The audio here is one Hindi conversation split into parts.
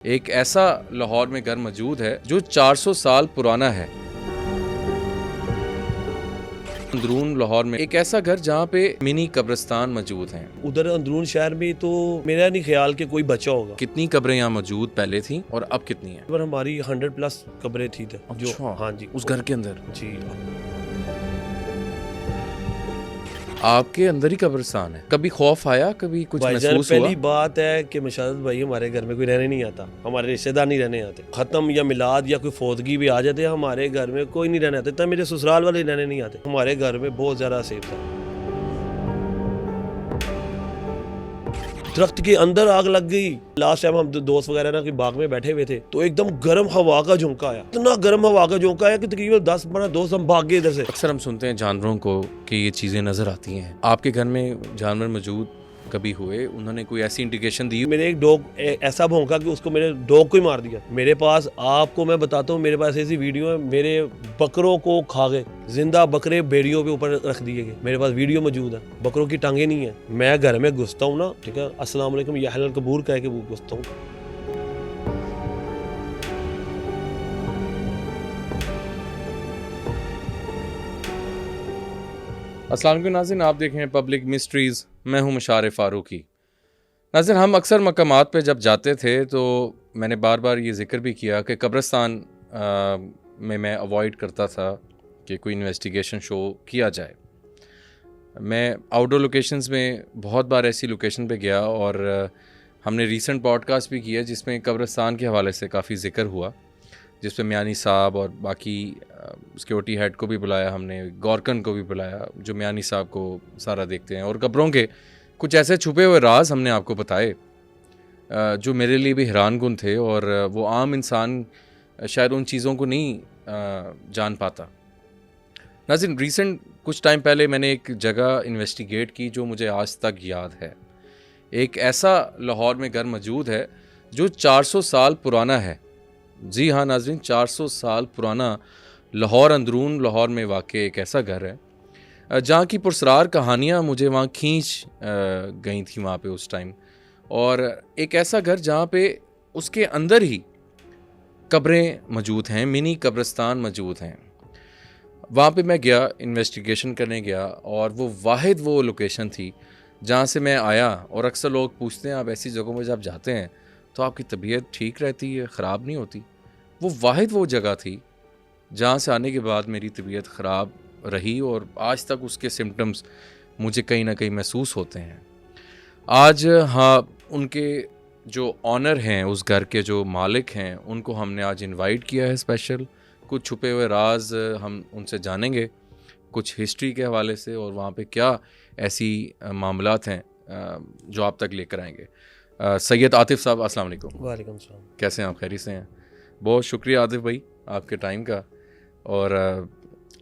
एक ऐसा लाहौर में घर मौजूद है जो 400 साल पुराना है। अंदरून लाहौर में एक ऐसा घर जहाँ पे मिनी कब्रिस्तान मौजूद हैं। उधर अंदरून शहर में तो मेरा नहीं ख्याल कि कोई बचा होगा। कितनी कब्रें यहाँ मौजूद पहले थी और अब कितनी हैं? पर हमारी 100+ कब्रें थी जो हाँ जी उस घर के अंदर जी। आपके अंदर ही कब्रिस्तान है। कभी खौफ आया, कभी कुछ महसूस हुआ? पहली बात है कि मुशाहिद भाई हमारे घर में कोई रहने नहीं आता, हमारे रिश्तेदार नहीं रहने आते। खत्म या मिलाद या कोई फौतगी भी आ जाते, हमारे घर में कोई नहीं रहने आते। तब मेरे ससुराल वाले रहने नहीं आते। हमारे घर में बहुत ज्यादा सेफ था। दरख्त के अंदर आग लग गई। लास्ट टाइम हम दोस्त वगैरह ना कि बाग में बैठे हुए थे तो एकदम गर्म हवा का झोंका आया। इतना गर्म हवा का झोंका आया कि तकरीबन 10-12 दोस्त हम भाग गए इधर से। अक्सर हम सुनते हैं जानवरों को कि ये चीजें नजर आती हैं। आपके घर में जानवर मौजूद कभी हुए? उन्होंने कोई ऐसी इंडिकेशन दी? मेरे एक डॉग ऐसा भौंका कि उसको मेरे डॉग को ही मार दिया। मेरे पास आपको मैं बताता हूँ, मेरे पास ऐसी वीडियो है, मेरे बकरों को खा गए। जिंदा बकरे बेड़ियों पे ऊपर रख दिए गए। मेरे पास वीडियो मौजूद है। बकरों की टांगे नहीं है। मैं घर में घुसता हूँ ना, ठीक है, अस्सलाम वालेकुम या हलाल कबूर कह के वो घुसता हूँ। अस्सलाम वालेकुम नाज़रीन, आप देख रहे हैं पब्लिक मिस्ट्रीज़। मैं हूं मुशारिफ फारूकी। नाज़रीन, हम अक्सर मकामात पे जब जाते थे तो मैंने बार बार ये ज़िक्र भी किया कि कब्रिस्तान में मैं अवॉइड करता था कि कोई इन्वेस्टिगेशन शो किया जाए। मैं आउटडोर लोकेशंस में बहुत बार ऐसी लोकेशन पे गया और हमने रीसेंट पॉडकास्ट भी किया जिसमें कब्रिस्तान के हवाले से काफ़ी ज़िक्र हुआ, जिस पे मियानी साहब और बाकी सिक्योरिटी हेड को भी बुलाया हमने, गौरकन को भी बुलाया जो मियानी साहब को सारा देखते हैं, और कब्रों के कुछ ऐसे छुपे हुए राज हमने आपको बताए जो मेरे लिए भी हैरानकुन थे और वो आम इंसान शायद उन चीज़ों को नहीं जान पाता। नाज़रीन, रीसेंट कुछ टाइम पहले मैंने एक जगह इन्वेस्टिगेट की जो मुझे आज तक याद है। एक ऐसा लाहौर में घर मौजूद है जो 400 साल पुराना है। जी हाँ नाज़रीन, 400 साल पुराना लाहौर, अंदरून लाहौर में वाक़े एक ऐसा घर है जहाँ की पुरस्रार कहानियाँ मुझे वहाँ खींच गई थी वहाँ पे उस टाइम। और एक ऐसा घर जहाँ पे उसके अंदर ही कब्रें मौजूद हैं, मिनी कब्रिस्तान मौजूद हैं। वहाँ पे मैं गया, इन्वेस्टिगेशन करने गया, और वो लोकेशन थी जहाँ से मैं आया। और अक्सर लोग पूछते हैं आप ऐसी जगहों में जब जाते हैं तो आपकी तबीयत ठीक रहती है, ख़राब नहीं होती? वो जगह थी जहाँ से आने के बाद मेरी तबीयत ख़राब रही और आज तक उसके सिम्टम्स मुझे कहीं ना कहीं महसूस होते हैं। आज हाँ, उनके जो ऑनर हैं, उस घर के जो मालिक हैं, उनको हमने आज इनवाइट किया है स्पेशल। कुछ छुपे हुए राज हम उनसे जानेंगे, कुछ हिस्ट्री के हवाले से, और वहाँ पे क्या ऐसी मामलात हैं जो आप तक लेकर आएंगे। सैयद आतिफ साहब, अस्सलाम वालेकुम। वालेकुम सलाम। कैसे हैं आप? खैरियत से हैं? बहुत शुक्रिया आतिफ भाई आपके टाइम का, और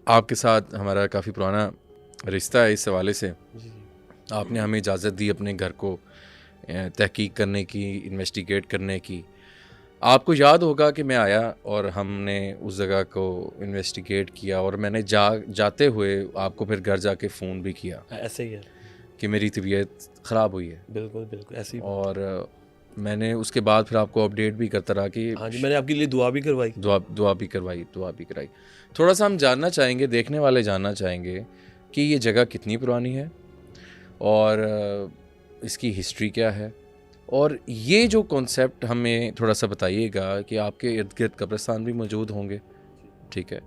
आपके साथ हमारा काफ़ी पुराना रिश्ता है। इस हवाले से आपने हमें इजाज़त दी अपने घर को तहकीक करने की, इन्वेस्टिगेट करने की। आपको याद होगा कि मैं आया और हमने उस जगह को इन्वेस्टिगेट किया, और मैंने जाते हुए आपको फिर घर जाके फ़ोन भी किया। ऐसे ही है कि मेरी तबीयत ख़राब हुई है। बिल्कुल बिल्कुल ऐसे ही। और मैंने उसके बाद फिर आपको अपडेट भी करता रहा कि हाँ जी, मैंने आपके लिए दुआ भी करवाई। दुआ भी कराई। थोड़ा सा हम जानना चाहेंगे, देखने वाले जानना चाहेंगे कि ये जगह कितनी पुरानी है और इसकी हिस्ट्री क्या है, और ये जो कॉन्सेप्ट हमें थोड़ा सा बताइएगा कि आपके इर्द गिर्द कब्रिस्तान भी मौजूद होंगे, ठीक है,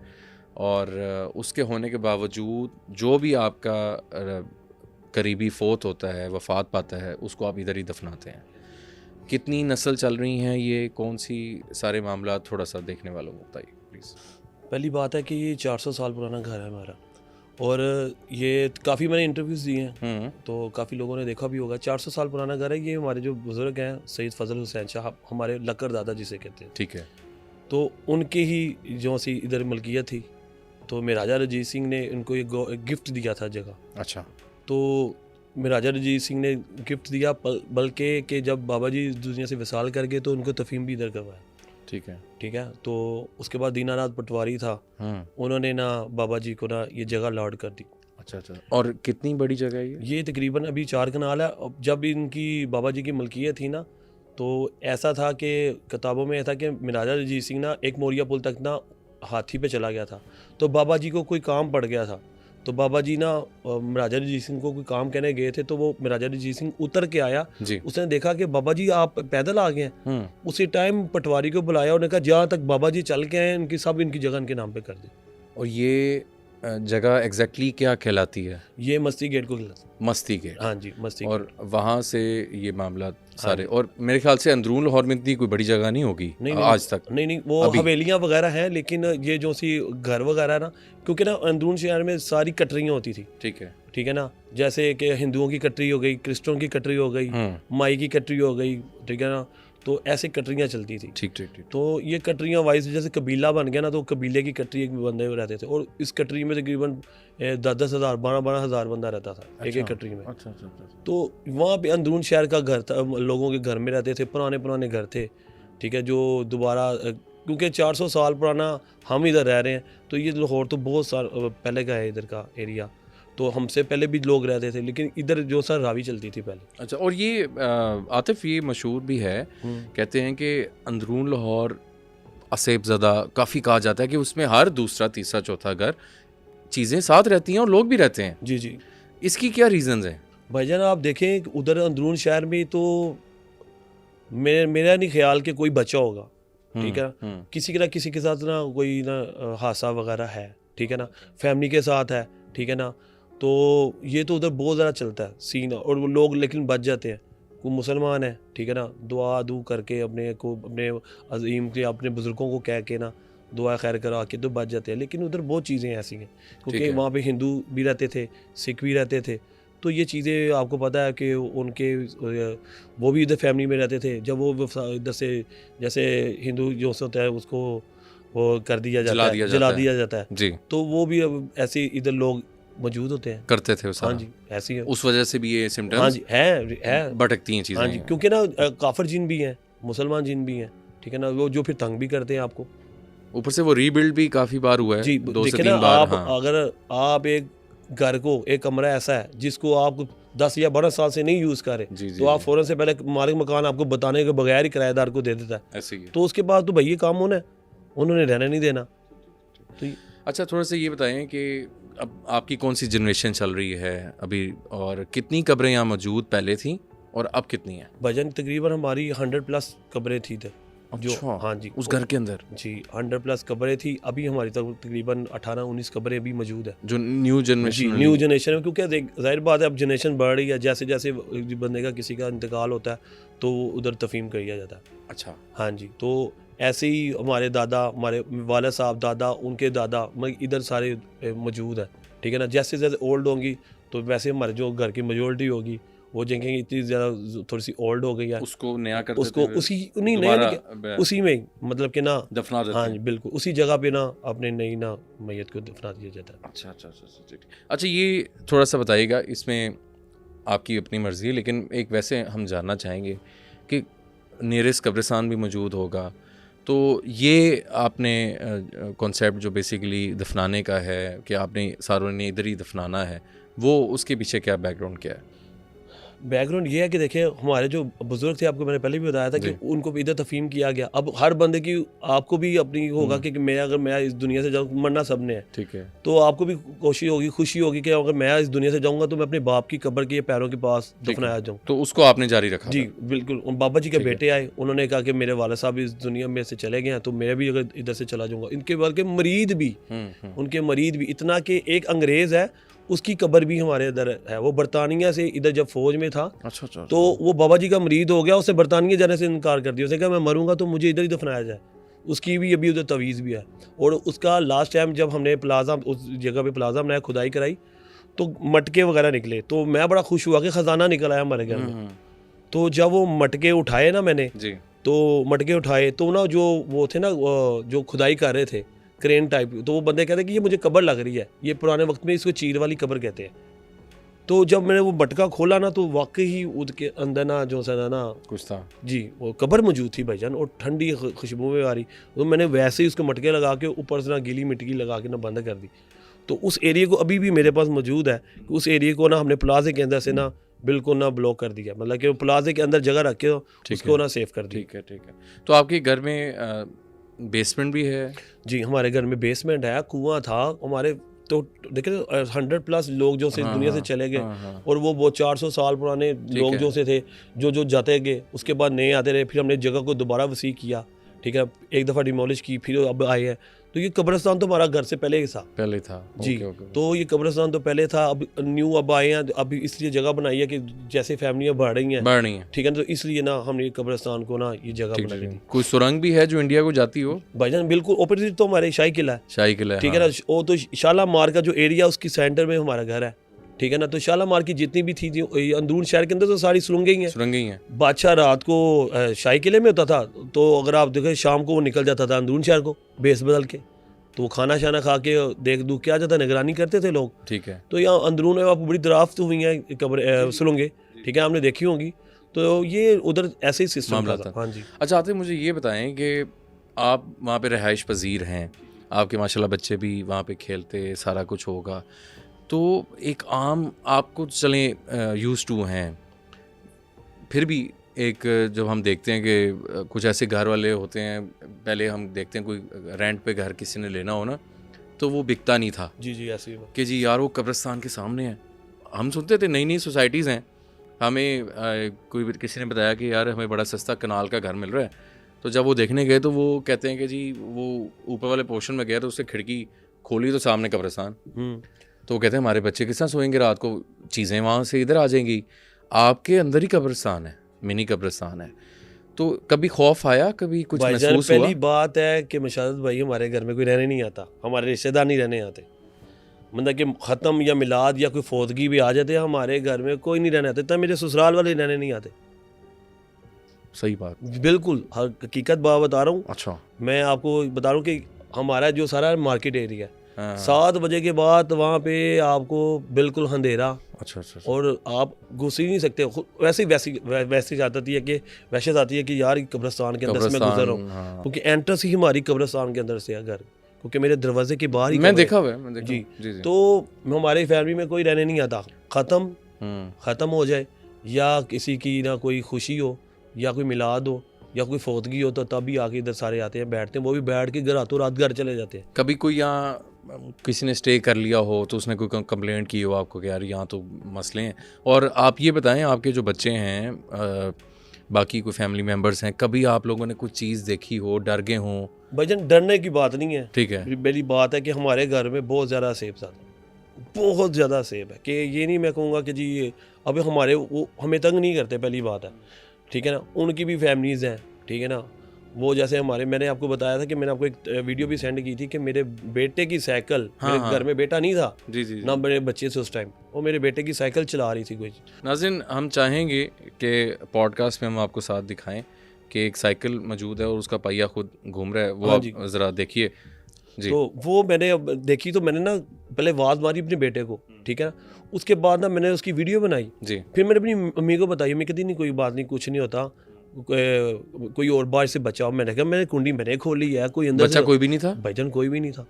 और उसके होने के बावजूद जो भी आपका करीबी फोत होता है, वफ़ात पाता है, उसको आप इधर ही दफनाते हैं। कितनी नस्ल चल रही हैं ये, कौन सी सारे मामला, थोड़ा सा देखने वालों को बताइए प्लीज़। पहली बात है कि ये 400 साल पुराना घर है हमारा, और ये काफ़ी मैंने इंटरव्यूज़ दिए हैं तो काफ़ी लोगों ने देखा भी होगा। 400 साल पुराना घर है। ये हमारे जो बुज़ुर्ग हैं, सैयद फजल हुसैन शाह, हमारे लक्कर दादा जिसे कहते हैं, ठीक है, तो उनके ही जो सी इधर मलकियत थी, तो महाराजा रंजीत सिंह ने उनको एक गिफ्ट दिया था जगह। अच्छा। तो महाराजा रंजीत सिंह ने गिफ्ट दिया, बल्कि कि जब बाबा जी दुनिया से विसाल कर गए तो उनको तफहीम भी इधर करवाया। ठीक है। तो उसके बाद दीनानाथ पटवारी था, उन्होंने ना बाबा जी को ना ये जगह अलॉट कर दी। अच्छा। और कितनी बड़ी जगह है ये? ये तकरीबन अभी 4 कनाल है। अब जब इनकी बाबा जी की मलकियत थी ना, तो ऐसा था कि किताबों में ऐसा कि महाराजा रंजीत सिंह ना एक मोरिया पुल तक ना हाथी पे चला गया था। तो बाबा जी को कोई काम पड़ गया था, तो बाबा जी ना महाराजा रंजीत सिंह को कोई काम कहने गए थे, तो वो महाराजा रंजीत सिंह उतर के आया। जी। उसने देखा कि बाबा जी आप पैदल आ गए हैं। उसी टाइम पटवारी को बुलाया, उन्होंने कहा जहाँ तक बाबा जी चल के आए इनकी सब इनकी जगह इनके नाम पे कर दे। और ये जगह एग्जैक्टली क्या कहलाती है? ये मस्ती गेट को खिलाता। मस्ती गेट। हाँ जी, मस्ती और वहाँ से ये मामला सारे, और मेरे ख्याल से अंदरून लाहौर में इतनी कोई बड़ी जगह नहीं होगी आज तक। नहीं, वो हवेलियाँ वगैरह हैं, लेकिन ये जो सी घर वगैरह ना, क्योंकि ना अंदरून शहर में सारी कटरियाँ होती थी। ठीक है ना, जैसे कि हिंदुओं की कटरी हो गई, क्रिश्चियनों की कटरी हो गई, माई की कटरी हो गई, ठीक है ना, तो ऐसे कटरियाँ चलती थी। ठीक। तो ये कटरियाँ वाइज जैसे कबीला बन गया ना, तो कबीले की कटरी एक बंदे में रहते थे, और इस कटरी में तकरीबन 10-10 हज़ार 12-12 हज़ार बंदा रहता था एक कटरी में। अच्छा। तो वहाँ पे अंदरून शहर का घर था, लोगों के घर में रहते थे, पुराने घर थे, ठीक है, जो दोबारा, क्योंकि 400 साल पुराना हम इधर रह रहे हैं, तो ये लाहौर तो बहुत साल पहले का है इधर का एरिया, तो हमसे पहले भी लोग रहते थे, लेकिन इधर जो सर रावी चलती थी पहले। अच्छा। और ये आतिफ, ये मशहूर भी है, कहते हैं कि अंदरून लाहौर असेबज़दा काफ़ी कहा जाता है कि उसमें हर दूसरा तीसरा चौथा घर चीज़ें साथ रहती हैं और लोग भी रहते हैं। जी। इसकी क्या रीज़न्स हैं भाईजान? आप देखें उधर अंदरून शहर में तो मेरा नहीं ख्याल कि कोई बच्चा होगा, ठीक है, किसी के साथ ना कोई ना हादसा वगैरह है, ठीक है ना, फैमिली के साथ है, ठीक है ना, तो ये तो उधर बहुत ज़्यादा चलता है सीन, और वो लोग लेकिन बच जाते हैं। कोई मुसलमान है, ठीक है ना, दुआ दू करके अपने अजीम के अपने बुज़ुर्गों को कह के ना दुआ खैर करा के तो बच जाते हैं, लेकिन उधर बहुत चीज़ें ऐसी हैं, क्योंकि वहाँ पे हिंदू भी रहते थे, सिख भी रहते थे, तो ये चीज़ें आपको पता है कि उनके वो भी इधर फैमिली में रहते थे। जब वो इधर से जैसे हिंदू जो होता है उसको वो कर दिया जाता है, जला दिया जाता है जी, तो वो भी अब ऐसे इधर लोग मौजूद होते हैं, करते थे। हाँ जी, ऐसी है। उस वजह से भी ये सिम्टम्स, हाँ जी, है भटकती हैं चीज़ें। हाँ जी, क्योंकि ना काफिर जिन भी हैं, मुसलमान जिन भी हैं, ठीक है ना, वो जो फिर तंग भी करते हैं आपको। ऊपर से वो रीबिल्ड भी काफ़ी बार हुआ है, जी, 2 से 3 ना बार। आप अगर आप एक घर को, एक कमरा ऐसा है जिसको आप 10 या 12 साल से नहीं यूज़ कर रहे, तो आप फ़ौरन से पहले मालिक मकान आपको बताने के बगैर ही किराएदार को दे देता है, ऐसे ही। तो उसके बाद तो भाई ये काम होना है, उन्होंने रहने नहीं देना। तो अच्छा, थोड़ा सा ये बताएं कि अब आपकी कौन सी जनरेशन चल रही है अभी, और कितनी कब्रें यहाँ मौजूद पहले थी और अब कितनी हैं? भजन तकरीबन हमारी 100+ कब्रें थी जो, हाँ जी, उस घर के अंदर जी 100+ कब्रें थी। अभी हमारी तकरीबन 18-19 कब्रें अभी मौजूद है, जो न्यू जनरेशन में, क्योंकि जाहिर बात है अब जनरेशन बढ़ रही है, जैसे जैसे बंदे का किसी का इंतकाल होता है तो उधर तफहीम किया जाता है। अच्छा, हाँ जी, तो ऐसे ही हमारे दादा, हमारे वालिद साहब, दादा, उनके दादा, इधर सारे मौजूद है, ठीक है ना। जैसे जैसे ओल्ड होंगी तो वैसे हमारे जो घर की मेजोरिटी होगी वो जगह इतनी ज़्यादा थोड़ी सी ओल्ड हो गई है, उसको नया कर, उसको उसी नहीं नया उसी में मतलब कि ना दफना देते हैं। हाँ जी, बिल्कुल उसी जगह पे ना अपने नई ना मैयत को दफना दिया जाता है। अच्छा, ये थोड़ा सा बताइएगा, इसमें आपकी अपनी मर्ज़ी है, लेकिन एक वैसे हम जानना चाहेंगे कि नियरेस्ट कब्रिस्तान भी मौजूद होगा, तो ये आपने कॉन्सेप्ट जो बेसिकली दफनाने का है कि आपने सारों ने इधर ही दफनाना है, वो उसके पीछे क्या बैकग्राउंड क्या है? बैकग्राउंड ये है कि देखिए हमारे जो बुजुर्ग थे, आपको मैंने पहले भी बताया था कि उनको भी इधर तफहीम किया गया। अब हर बंदे की, आपको भी अपनी होगा कि अगर मैं इस दुनिया से जाऊँ, मरना सबने है, ठीक है, तो आपको भी कोशिश होगी, खुशी होगी कि अगर मैं इस दुनिया से जाऊँगा तो मैं अपने बाप की कब्र के पैरों के पास दफनाया जाऊँ। तो उसको आपने जारी रखा? जी बिल्कुल। बाबा जी के बेटे आए, उन्होंने कहा कि मेरे वालिद साहब इस दुनिया में से चले गए हैं, तो मैं भी अगर इधर से चला जाऊँगा। इनके बल्कि मरीद भी, उनके मरीद भी, इतना कि एक अंग्रेज़ है उसकी कब्र भी हमारे इधर है। वो बरतानिया से इधर जब फौज में था, अच्छा, तो वो बाबा जी का मरीद हो गया, उससे बरतानिया जाने से इनकार कर दिया। उसने कहा मैं मरूंगा तो मुझे इधर ही दफनाया जाए। उसकी भी अभी उधर तवीज़ भी है। और उसका लास्ट टाइम जब हमने प्लाजा, उस जगह पे प्लाजा बनाया, खुदाई कराई, तो मटके वगैरह निकले, तो मैं बड़ा खुश हुआ कि ख़जाना निकल आया हमारे घर में। तो जब वो मटके उठाए ना मैंने, तो मटके उठाए तो ना जो वो थे ना जो खुदाई कर रहे थे क्रेन टाइप, तो वो बंदे कहते हैं कि ये मुझे कब्र लग रही है, ये पुराने वक्त में इसको चीर वाली कब्र कहते हैं। तो जब मैंने वो मटका खोला ना, तो वाकई ही उसके अंदर ना जो सा ना कुछ था जी, वो कब्र मौजूद थी भाईजान, और ठंडी खुशबू में आ रही। तो मैंने वैसे ही उसके मटके लगा के ऊपर से ना गीली मिट्टी लगा के ना बंद कर दी। तो उस एरिया को अभी भी मेरे पास मौजूद है, उस एरिया को ना हमने प्लाजे के अंदर से ना बिल्कुल ना ब्लॉक कर दिया, मतलब कि प्लाजे के अंदर जगह रख के उसको ना सेफ कर दिया। ठीक है। तो आपके घर में बेसमेंट भी है? जी, हमारे घर में बेसमेंट है, कुआं था हमारे। तो देखिए 100+ लोग जो से दुनिया से चले गए, और वो 400 साल पुराने लोग जो से थे, जो जाते गए, उसके बाद नए आते रहे। फिर हमने जगह को दोबारा वसी किया, ठीक है, एक दफ़ा डिमोलिश की, फिर अब आए हैं। तो ये कब्रिस्तान तो हमारा घर से पहले ही था। जी। तो ये कब्रिस्तान तो पहले था, अब न्यू अब आए हैं, अब इसलिए जगह बनाई है कि जैसे फैमिलियाँ बढ़ रही हैं, ठीक है, तो इसलिए ना हमने कब्रिस्तान को ना ये जगह बनाई थी। कोई सुरंग भी है जो इंडिया को जाती हो? भाईजान बिल्कुल अपोजिट तो हमारे शाही किला है, ठीक है ना। वो तो शालामार का जो एरिया उसकी सेंटर में हमारा घर है, ठीक है ना। तो शालामार की जितनी भी थी अंदरून शहर के अंदर तो सारी सुरंगें ही हैं। बादशाह रात को शाही किले में होता था, तो अगर आप देखें शाम को वो निकल जाता था अंदरून शहर को बेस बदल के, तो वो खाना शाना खा के देख दुख के आ जाता, निगरानी करते थे लोग, ठीक है। तो यहाँ अंदरून में बड़ी दराफ्त हुई हैं कब्र सुरंगें, ठीक है, आपने देखी होंगी। तो ये उधर ऐसे ही सिस्टम था। हाँ जी। अच्छा, आते मुझे ये बताएं कि आप वहाँ पे रहाइश पजीर हैं, आपके माशाल्लाह बच्चे भी वहाँ पे खेलते, सारा कुछ होगा, तो एक आम आपको चलें यूज़ टू हैं, फिर भी एक जब हम देखते हैं कि कुछ ऐसे घर वाले होते हैं, पहले हम देखते हैं कोई रेंट पे घर किसी ने लेना हो ना, तो वो बिकता नहीं था। जी ऐसे कि जी यार वो कब्रिस्तान के सामने है। हम सुनते थे नई सोसाइटीज़ हैं, हमें कोई किसी ने बताया कि यार हमें बड़ा सस्ता कनाल का घर मिल रहा है, तो जब वो देखने गए तो वो कहते हैं कि जी वो ऊपर वाले पोर्शन में गया तो उससे खिड़की खोली तो सामने कब्रिस्तान। तो वो कहते हैं हमारे बच्चे किस तरह सोएंगे रात को, चीज़ें वहाँ से इधर आ जाएंगी। आपके अंदर ही कब्रिस्तान है, मिनी कब्रिस्तान है, तो कभी खौफ आया, कभी कुछ महसूस हुआ? पहली बात है कि मशादत भाई हमारे घर में कोई रहने नहीं आता, हमारे रिश्तेदार नहीं रहने आते, मतलब कि ख़त्म या मिलाद या कोई फौतगी भी आ जाते, हमारे घर में कोई नहीं रहने आते, तब मेरे ससुराल वाले रहने नहीं आते। सही बात, बिल्कुल हकीकत बात बता रहा हूँ। अच्छा, मैं आपको बता रहा हूँ कि हमारा जो सारा मार्केट एरिया है, 7 बजे के बाद वहाँ पे आपको बिल्कुल अंधेरा। अच्छा। और आप घुस ही नहीं सकते। वैसी आदत है कि वैसे आती है कि यार कब्रिस्तान के अंदर से मैं गुजर रहा हूँ, क्योंकि एंट्रेंस ही हमारी कब्रिस्तान के अंदर से है घर, क्योंकि मेरे दरवाजे के बाहर ही मैं देखा हुआ है। जी। तो हमारी फैमिली में कोई रहने नहीं आता, ख़त्म हो जाए या किसी की ना कोई खुशी हो या कोई मिलाद हो या कोई फौतगी हो, तो तभी आके इधर सारे आते हैं, बैठते हैं, वो भी बैठ के रातों रात घर चले जाते हैं। कभी कोई यहाँ किसी ने स्टे कर लिया हो तो उसने कोई कंप्लेंट की हो आपको कि यार यहाँ तो मसले हैं? और आप ये बताएं, आपके जो बच्चे हैं, बाकी कोई फैमिली मेम्बर्स हैं, कभी आप लोगों ने कुछ चीज़ देखी हो, डर गए हों? भाईजान डरने की बात नहीं है, ठीक है, मेरी बात है कि हमारे घर में बहुत ज़्यादा सेब था, बहुत ज़्यादा सेब है, कि ये नहीं मैं कहूँगा कि जी अब हमारे वो हमें तंग नहीं करते, पहली बात है, ठीक है ना। उनकी भी फैमिलीज़ हैं, ठीक है ना। वो जैसे हमारे, मैंने आपको बताया था कि मैंने आपको एक वीडियो भी सेंड की थी कि मेरे बेटे की साइकिल, मेरे घर में बेटा नहीं था जी ना, मेरे बच्चे से उस टाइम, वो मेरे बेटे की साइकिल चला रही थी कोई। नाज़रीन, हम चाहेंगे कि पॉडकास्ट में हम आपको साथ दिखाएं कि एक साइकिल मौजूद है और उसका पहिया खुद घूम रहा है, वो आप ज़रा देखिए जी। तो वो मैंने देखी, तो मैंने ना पहले आवाज़ मारी अपने बेटे को, ठीक है ना, उसके बाद ना मैंने उसकी वीडियो बनाई जी। फिर मैंने अपनी मम्मी को बताई, मैं कहती नहीं कोई बात नहीं, कुछ नहीं होता, कोई और बाहर से बचाओ। मैंने कहा मैंने कुंडी मैंने खोली है, कोई अंदर बच्चा कोई भी नहीं था भाईजान, कोई भी नहीं था।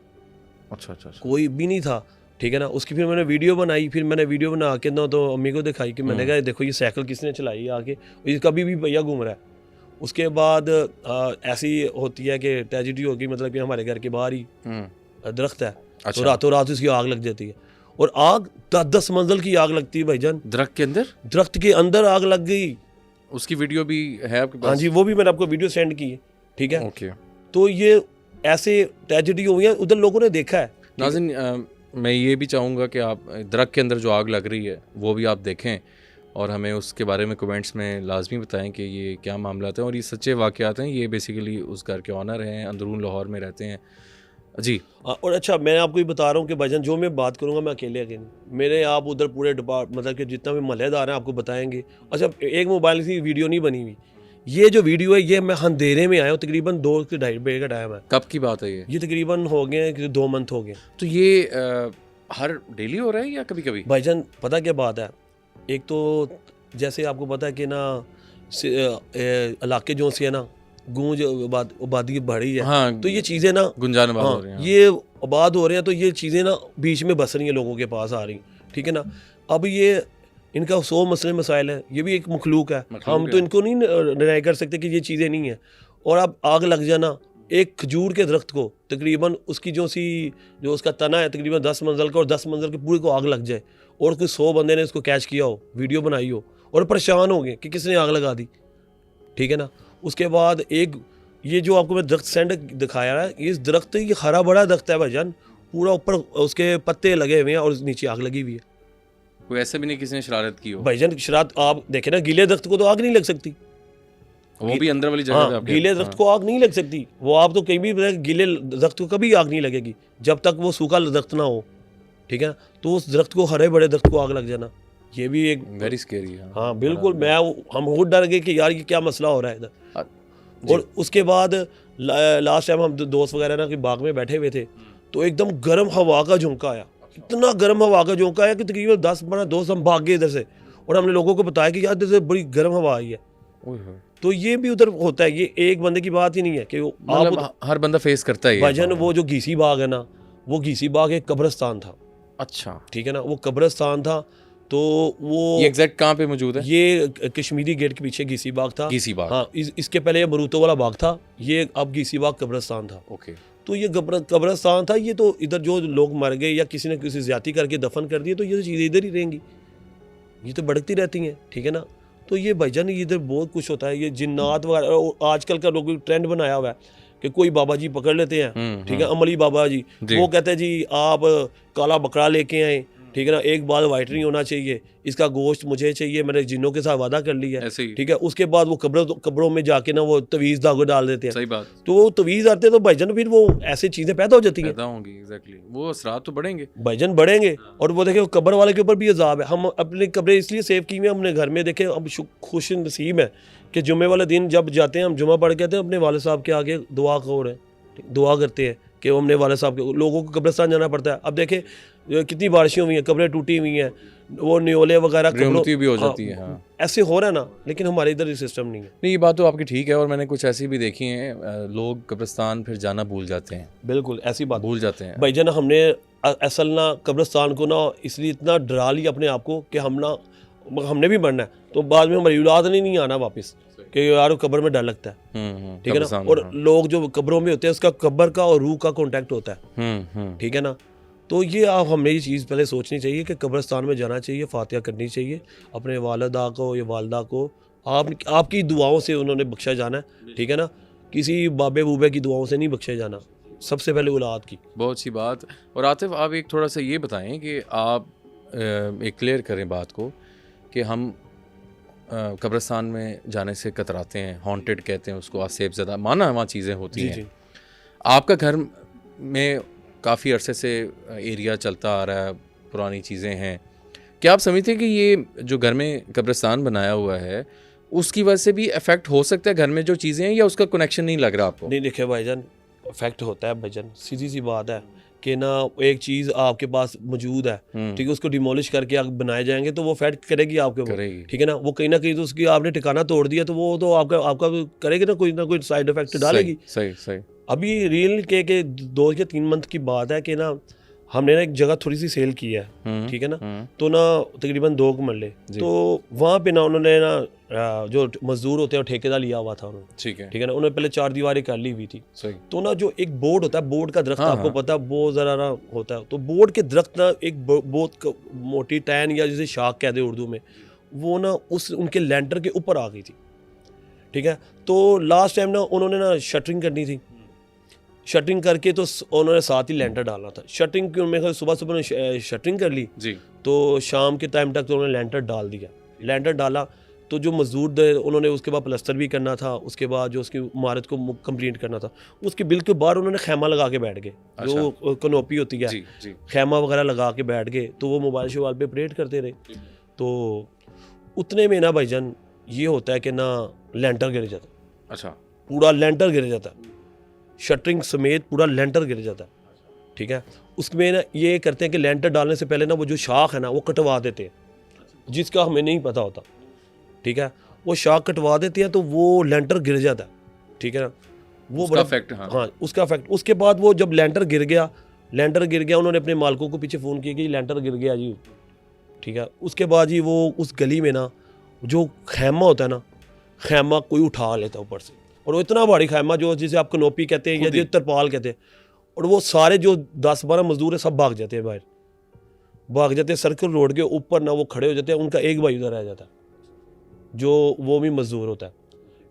अच्छा, कोई भी नहीं था, ठीक है ना। उसकी फिर मैंने वीडियो बनाई, फिर मैंने वीडियो बना के ना तो अम्मी को दिखाई कि मैंने कहा देखो ये साइकिल किसने चलाई आके, इसका भी भैया घूम रहा है। उसके बाद ऐसी होती है कि ट्रेजिडी होगी, मतलब कि हमारे घर के बाहर ही दरख्त है, तो रातों रात उसकी आग लग जाती है, और आग 10 मंजिल की आग लगती है भाईजान, दरख्त के अंदर आग लग गई। उसकी वीडियो भी है आपके पास? हाँ जी, वो भी मैंने आपको वीडियो सेंड की है, ठीक है। ओके। तो ये ऐसे ट्रेजिडी हुई है, उधर लोगों ने देखा है। नाज़रीन, मैं ये भी चाहूँगा कि आप दरख्त के अंदर जो आग लग रही है वो भी आप देखें और हमें उसके बारे में कमेंट्स में लाजमी बताएं कि ये क्या मामला है, और ये सच्चे वाक़यात हैं। ये बेसिकली उस घर के ऑनर हैं, अंदरून लाहौर में रहते हैं जी। और अच्छा, मैं आपको ये बता रहा हूँ कि भाईजान जो मैं बात करूँगा मैं अकेले नहीं, मेरे आप उधर पूरे मतलब कि जितना भी महल्लेदार हैं आपको बताएंगे। अच्छा, एक मोबाइल से वीडियो नहीं बनी हुई, ये जो वीडियो है ये मैं अंधेरे में आया हूँ, तकरीबन 2 से 2.5 बजे का टाइम है। कब की बात है ये तकरीबन हो गए 2 मंथ हो गए। तो ये हर डेली हो रहा है या कभी कभी? भाईजान पता क्या बात है, एक तो जैसे आपको पता है कि ना इलाके जो से है ना गूंज आबादी बढ़ी है, हाँ, तो ये चीज़ें ना गुंजान आबाद हो रही हैं, ये आबाद हो रहे हैं, तो ये चीज़ें ना बीच में बस रही हैं, लोगों के पास आ रही, ठीक है ना। अब ये इनका 100 मसले मसाइल हैं, ये भी एक मखलूक है, मखलूक हम तो है। इनको नहीं डिनाई कर सकते कि ये चीज़ें नहीं हैं। और अब आग लग जाना, एक खजूर के दरख्त को तकरीबन उसकी जो उसका तना है तकरीबन 10 मंजिल का, और 10 मंजिल के पूरे को आग लग जाए, और कोई 100 बंदे ने इसको कैच किया हो, वीडियो बनाई हो, और परेशान हो गए कि किसने आग लगा दी, ठीक है ना। उसके बाद एक ये जो आपको मैं दरख्त सेंड दिखाया है, इस दरख्त ये हरा बड़ा दरख्त है भाईजान, पूरा ऊपर उसके पत्ते लगे हुए हैं और नीचे आग लगी हुई है कोई ऐसा भी नहीं किसी ने शरारत की हो? भाईजान। शरारत आप देखें ना, गीले दरख्त को तो आग नहीं लग सकती, वो भी अंदर वाली जगह पे हाँ, आपके? गीले दरख्त को आग नहीं लग सकती। वो आप तो कहीं भी गीले दरख्त को कभी आग नहीं लगेगी जब तक वो सूखा दरख्त ना हो, ठीक है। तो उस दरख्त को, हरे बड़े दरख्त को आग लग जाना, ये भी एक वेरी स्केरी है। हाँ बिल्कुल। हम खुद डर गए कि यार ये क्या मसला हो रहा है इधर। जी। और उसके बाद लास्ट टाइम हम दोस्त वगैरह ना कि बाग में बैठे हुए थे, तो एकदम गर्म हवा का झोंका आया, इतना गर्म हवा का झोंका आया कि तकरीबन 10-12 दोस्त हम भाग गए इधर से, और हमने लोगों को बताया कि यार इधर से बड़ी गर्म हवा आई है। ओए होए। तो ये भी उधर होता है, ये एक बंदे की बात ही नहीं है कि मतलब आप हर बंदा फेस करता है ये। भाईजान। वो जो घीसी बाग है ना, वो घीसी बाग एक कब्रिस्तान था, अच्छा, ठीक है ना, वो कब्रिस्तान था। तो वो ये एग्जैक्ट कहाँ पे मौजूद है? ये कश्मीरी गेट के पीछे घीसी बाग था। घीसी बाग। हाँ, इसके पहले ये बरूतो वाला बाग था, ये अब घीसी बाग कब्रिस्तान था। ओके। तो ये कब्रिस्तान था, ये तो इधर जो लोग मर गए या किसी ने किसी ज्यादती करके दफन कर दिए, तो ये चीज़ें इधर ही रहेंगी, ये तो भड़कती रहती हैं, ठीक है ना। तो ये भाईजान इधर बहुत कुछ होता है, ये जिन्नात वगैरह आजकल का लोग ट्रेंड बनाया हुआ है कि कोई बाबा जी पकड़ लेते हैं, ठीक है, अमली बाबा जी, वो कहते हैं जी आप काला बकरा लेके आए, ठीक है ना, एक बाल वाइट नहीं होना चाहिए, इसका गोश्त मुझे चाहिए, मैंने जिन्नों के साथ वादा कर लिया है, ऐसे ही। ठीक है। उसके बाद वो कब्रों में जाके ना वो तवीज़ धागे डाल देते हैं। सही बात। तो वो तवीज़ आते हैं तो भाईजान फिर वो ऐसी चीज़ें पैदा हो जाती हैं, पैदा होंगी। एग्जैक्टली, वो असरात तो बढ़ेंगे। भाईजान बढ़ेंगे। और वो देखे कब्र वाले के ऊपर भी अजाब है। हम अपनी कब्रें इसलिए सेव की हुई हैं हमने घर में, देखे अब खुश नसीब है कि जुम्मे वाले दिन जब जाते हैं, हम जुम्मा पढ़ के आते हैं, अपने वाले साहब के आगे दुआ हो रहे हैं, दुआ करते हैं कि वो हमने वाले साहब के, लोगों को कब्रिस्तान जाना पड़ता है। अब देखे कितनी बारिशें हुई हैं, कब्रें टूटी हुई हैं, वो न्योले वगैरह बेइज्जती भी हो जाती है। हाँ, ऐसे हो रहा है ना, लेकिन हमारे इधर ये सिस्टम नहीं है। नहीं, ये बात तो आपकी ठीक है। और मैंने कुछ ऐसी भी देखी हैं, लोग कब्रिस्तान फिर जाना भूल जाते हैं। बिल्कुल ऐसी बात भूल जाते हैं भाईजान। हमने असल ना कब्रिस्तान को ना इसलिए इतना डरा लिया अपने आप को कि हमने भी मरना है, तो बाद में हमारी औलाद ने नहीं आना वापस कि यार कब्र में डर लगता है, ठीक है ना। और लोग जो कब्रों में होते हैं, उसका कब्र का और रूह का कांटेक्ट होता है, ठीक है ना। तो ये हमने ये चीज़ पहले सोचनी चाहिए कि कब्रिस्तान में जाना चाहिए, फातिहा करनी चाहिए अपने वालिदा को या वालदा को, आपकी दुआओं से उन्होंने बख्शा जाना है, ठीक है ना। किसी बाबे बूबे की दुआओं से नहीं बख्शा जाना, सबसे पहले औलाद की। बहुत अच्छी बात। और आतिफ, आप एक थोड़ा सा ये बताएं कि आप एक क्लियर करें बात को कि हम कब्रिस्तान में जाने से कतराते हैं, हॉन्टेड कहते हैं उसको, आसेब ज़दा, माना वहाँ चीज़ें होती हैं। आपका घर में काफ़ी अरसे से एरिया चलता आ रहा है, पुरानी चीज़ें हैं, क्या आप समझते हैं कि ये जो घर में कब्रिस्तान बनाया हुआ है उसकी वजह से भी इफेक्ट हो सकता है घर में जो चीज़ें हैं, या उसका कनेक्शन नहीं लग रहा आपको? नहीं, देखिए भाईजान, इफेक्ट होता है भाईजान, सीधी सी बात है कि ना एक चीज़ आपके पास मौजूद है, ठीक है, उसको डिमोलिश करके आप बनाए जाएंगे तो वो इफेक्ट करेगी आपके ऊपर, ठीक है ना। वो कहीं ना कहीं तो उसकी आपने ठिकाना तोड़ दिया तो वो तो आपका करेगी ना कोई साइड इफेक्ट डालेगी। सही। अभी रियल के 2 या 3 मंथ की बात है कि ना हमने ना एक जगह थोड़ी सी सेल की है, ठीक है ना। तो ना तकरीबन 2 मरले, तो वहाँ पे ना उन्होंने ना जो मजदूर होते हैं ठेकेदार लिया हुआ था उन्होंने, ठीक है ना। उन्होंने पहले 4 दीवारें कर ली हुई थी। तो ना जो एक बोर्ड होता है, बोर्ड का दरख्त, आपको पता है बहुत ज़रा ना होता है, तो बोर्ड के दरख्त ना एक बहुत मोटी टैन या जिसे शाख कहते हैं उर्दू में, वो ना उनके लेंटर के ऊपर आ गई थी, ठीक है। तो लास्ट टाइम ना उन्होंने ना शटरिंग करनी थी, शटरिंग करके तो उन्होंने साथ ही लेंटर डालना था। शटरिंग की उन्होंने सुबह ने शटरिंग कर ली जी, तो शाम के टाइम तक तो उन्होंने लेंटर डाल दिया। लेंटर डाला तो जो मजदूर थे उन्होंने उसके बाद प्लस्तर भी करना था, उसके बाद जो उसकी इमारत को कंप्लीट करना था, उसके बिल्कुल बाहर उन्होंने खैमा लगा के बैठ गए। जो कनोपी होती है जी, खैमा वगैरह लगा के बैठ गए, तो वो मोबाइल शोबाइल पे ऑपरेट करते रहे। तो उतने में ना भाईजान ये होता है कि ना लेंटर गिर जाता है। अच्छा, पूरा लेंटर गिर जाता है, शटरिंग समेत पूरा लेंटर गिर जाता है, ठीक है। उसमें ना ये करते हैं कि लेंटर डालने से पहले ना वो जो शाख है ना वो कटवा देते हैं, जिसका हमें नहीं पता होता, ठीक है। वो शाख कटवा देते हैं तो वो लेंटर गिर जाता है, ठीक है ना। वो उसका इफेक्ट, हाँ उसका इफेक्ट। उसके बाद वो जब लेंटर गिर गया, उन्होंने अपने मालिकों को पीछे फ़ोन किया कि लेंटर गिर गया जी, ठीक है। उसके बाद जी वो उस गली में ना जो खैमा होता है ना, खैमा कोई उठा लेता है ऊपर से, और वो इतना भारी खैमा जो जिसे आप कनोपी कहते हैं या जो तरपाल कहते हैं, और वो सारे जो 10-12 मजदूर है सब भाग जाते हैं, बाहर भाग जाते हैं, सर्कल रोड के ऊपर ना वो खड़े हो जाते हैं। उनका एक भाई उधर रह जाता है जो वो भी मजदूर होता है,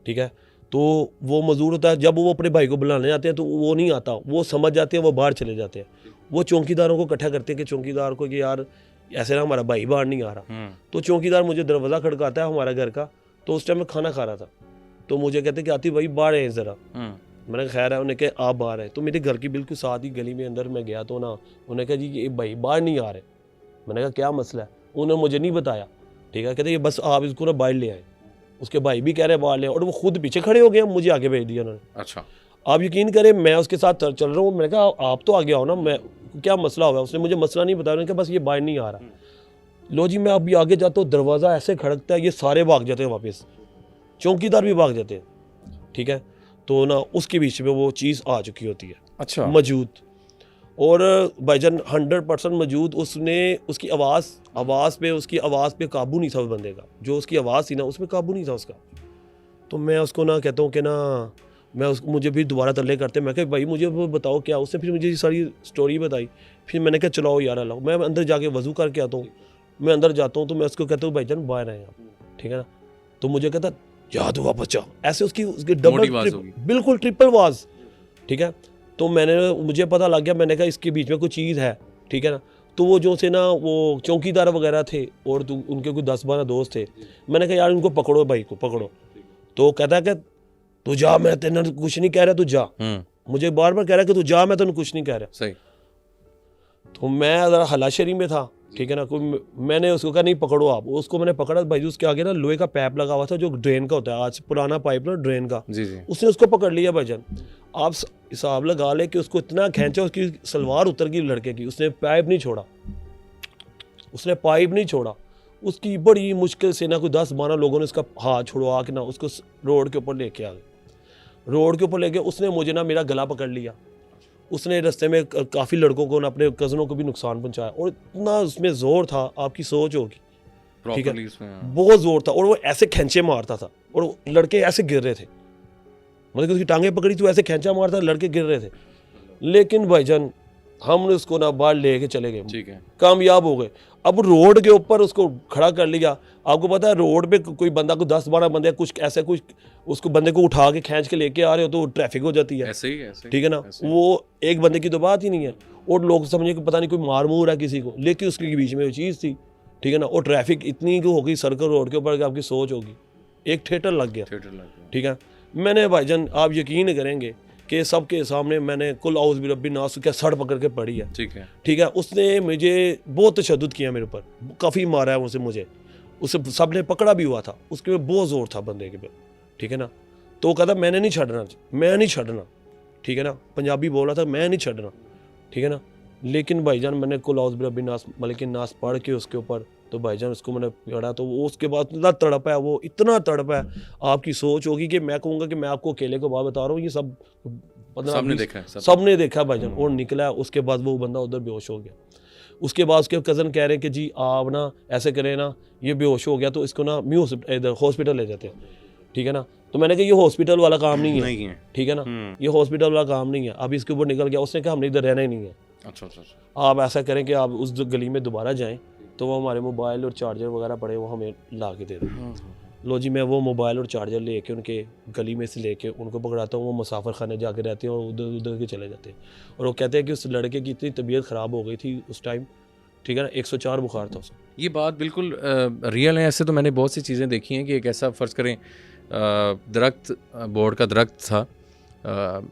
ठीक है। तो वो मजदूर होता है, जब वो अपने भाई को बुलाने जाते हैं तो वो नहीं आता, वो समझ जाते हैं, वो बाहर चले जाते हैं। वो चौकीदारों को इकट्ठा करते हैं कि चौकीदार को कि यार ऐसे ना हमारा भाई बाहर नहीं आ रहा। तो चौकीदार मुझे दरवाज़ा खड़काता है हमारा घर का, तो उस टाइम मैं खाना खा रहा था, तो मुझे कहते कि आती भाई बाहर है ज़रा। मैंने कहा खैर है, उन्हें कहा आप बाहर है। तो मेरे घर की बिल्कुल साथ ही गली में अंदर मैं गया तो ना उन्हें कहा जी ये भाई बाहर नहीं आ रहे। मैंने कहा क्या मसला है, उन्होंने मुझे नहीं बताया, ठीक है। कहते ये बस आप इसको ना बाहर ले आए। उसके भाई भी कह रहे हैं बाहर ले आए, और वो खुद पीछे खड़े हो गए, मुझे आगे भेज दिया उन्होंने। अच्छा, आप यकीन करें मैं उसके साथ चल रहा हूँ, मैंने कहा आप तो आगे आओ ना, मैं क्या मसला हुआ। उसने मुझे मसला नहीं बताया, उन्होंने कहा बस ये बाहर नहीं आ रहा। लो जी मैं अभी आगे जाता हूँ, दरवाज़ा ऐसे खड़कता है, ये सारे भाग जाते हैं वापस, चौकीदार भी भाग जाते हैं, ठीक है। तो ना उसके बीच में वो चीज़ आ चुकी होती है, अच्छा, मौजूद, और भाईजान 100% मौजूद। उसने उसकी आवाज़ पे काबू नहीं था उस बंदे का, जो उसकी आवाज़ थी ना उसमें काबू नहीं था उसका। तो मैं उसको ना कहता हूँ कि ना मैं उसको, मुझे फिर दोबारा तरले करते, मैं कहा भाई मुझे वो बताओ क्या। उसने फिर मुझे ये सारी स्टोरी बताई। फिर मैंने कहा चलाओ यार अल्लाह, मैं अंदर जाके वज़ू करके आता हूँ। मैं अंदर जाता हूँ तो मैं उसको कहता हूँ भाईजान बाहर आए आप, ठीक है ना। तो मुझे कहता जा तो वापस जाओ, ऐसे उसकी डबल बिल्कुल ट्रिपल आवाज़, ठीक है। तो मुझे पता लग गया, मैंने कहा इसके बीच में कोई चीज़ है, ठीक है ना। तो वो जो से ना वो चौकीदार वगैरह थे और उनके कोई 10-12 दोस्त थे। मैंने कहा यार उनको पकड़ो, भाई को पकड़ो। तो कहता है कि तू जा, मैं तेने कुछ नहीं कह रहा, तू जा। मुझे बार बार कह रहा है कि तू जा, मैं तेन कुछ नहीं कह रहा। सही। तो मैं ज़रा हलाशरी में था, ठीक है ना। मैंने उसको कहा नहीं पकड़ो आप। उसको मैंने पकड़ा, भाई उसके आगे ना लोहे का पाइप लगा हुआ था जो ड्रेन का होता है, आज पुराना पाइप ना ड्रेन का। जी जी। उसने उसको पकड़ लिया भाईजान। आप हिसाब लगा ले कि उसको इतना खींचा, उसकी सलवार उतर गई लड़के की। उसने पाइप नहीं छोड़ा, उसकी बड़ी मुश्किल से ना कोई 10-12 लोगों ने उसका हाथ छुड़वा के ना उसको रोड के ऊपर लेके आ गए। उसने मुझे ना मेरा गला पकड़ लिया। उसने रास्ते में काफ़ी लड़कों को, अपने कज़नों को भी नुकसान पहुंचाया, और इतना उसमें ज़ोर था, आपकी सोच होगी, ठीक है, बहुत ज़ोर था। और वो ऐसे खींचे मारता था और लड़के ऐसे गिर रहे थे, मतलब कि उसकी टांगें पकड़ी तो ऐसे खींचा मारता, लड़के गिर रहे थे। लेकिन भाईजान हमने उसको ना बाहर लेके चले गए, ठीक है, कामयाब हो गए। अब रोड के ऊपर उसको खड़ा कर लिया। आपको पता है रोड पे कोई बंदा को 10-12 बंदे कुछ ऐसे कुछ उसको बंदे को उठा के खींच के लेके आ रहे हो तो ट्रैफिक हो जाती है, ऐसे ही ठीक है ना। वो एक बंदे की तो बात ही नहीं है, और लोग समझे कि पता नहीं कोई मार मूर है किसी को, लेकिन उसके बीच में वो चीज़ थी, ठीक है ना। और ट्रैफिक इतनी हो गई सर्कल रोड के ऊपर कि आपकी सोच होगी, एक थिएटर लग गया, ठीक है। मैंने भाईजान आप यकीन करेंगे कि सबके सामने मैंने कुल औज़ बिरब्बी नास क्या सड़ पकड़ के पड़ी है, ठीक है। उसने मुझे बहुत तशद्दुद किया, मेरे ऊपर काफ़ी मारा है मुझे उसे सब ने पकड़ा भी हुआ था, उसके में बहुत ज़ोर था बंदे के पे, ठीक है ना। तो कहता मैं नहीं छड़ना, ठीक है ना। पंजाबी बोल रहा था, मैं नहीं छड़ना, ठीक है ना। लेकिन भाईजान मैंने कुल औज़ बिरब्बी नास मलिक नास पढ़ के उसके ऊपर, तो भाईजान उसको मैंने पढ़ा, तो वो उसके बाद इतना तड़प है, वो इतना तड़प है, आपकी सोच होगी कि मैं कहूँगा कि मैं आपको अकेले को बात बता रहा हूँ, ये सब सबने देखा भाईजान। और निकला, उसके बाद वो बंदा उधर बेहोश हो गया। उसके बाद उसके कज़न कह रहे हैं कि जी आप ना ऐसे करें ना, ये बेहोश हो गया तो इसको ना हॉस्पिटल ले जाते हैं, ठीक है ना। तो मैंने कहा ये हॉस्पिटल वाला काम नहीं है, ठीक है ना, ये हॉस्पिटल वाला काम नहीं है, अब इसके ऊपर निकल गया। उसने कहा हमने इधर रहना ही नहीं है। अच्छा, आप ऐसा करें कि आप उस गली में दोबारा जाएं, तो वो हमारे मोबाइल और चार्जर वगैरह पड़े वो हमें ला के दे दें। लो जी मैं वो मोबाइल और चार्जर लेके उनके गली में से लेके उनको पकड़ाता हूँ। वो मुसाफिर खाने जाके रहते हैं और उधर के चले जाते हैं। और वो कहते हैं कि उस लड़के की इतनी तबीयत ख़राब हो गई थी उस टाइम, ठीक है ना, 104 बुखार था उसको। ये बात बिल्कुल रियल है। ऐसे तो मैंने बहुत सी चीज़ें देखी हैं कि एक ऐसा फ़र्ज़ करें दरख्त, बोर्ड का दरख्त था,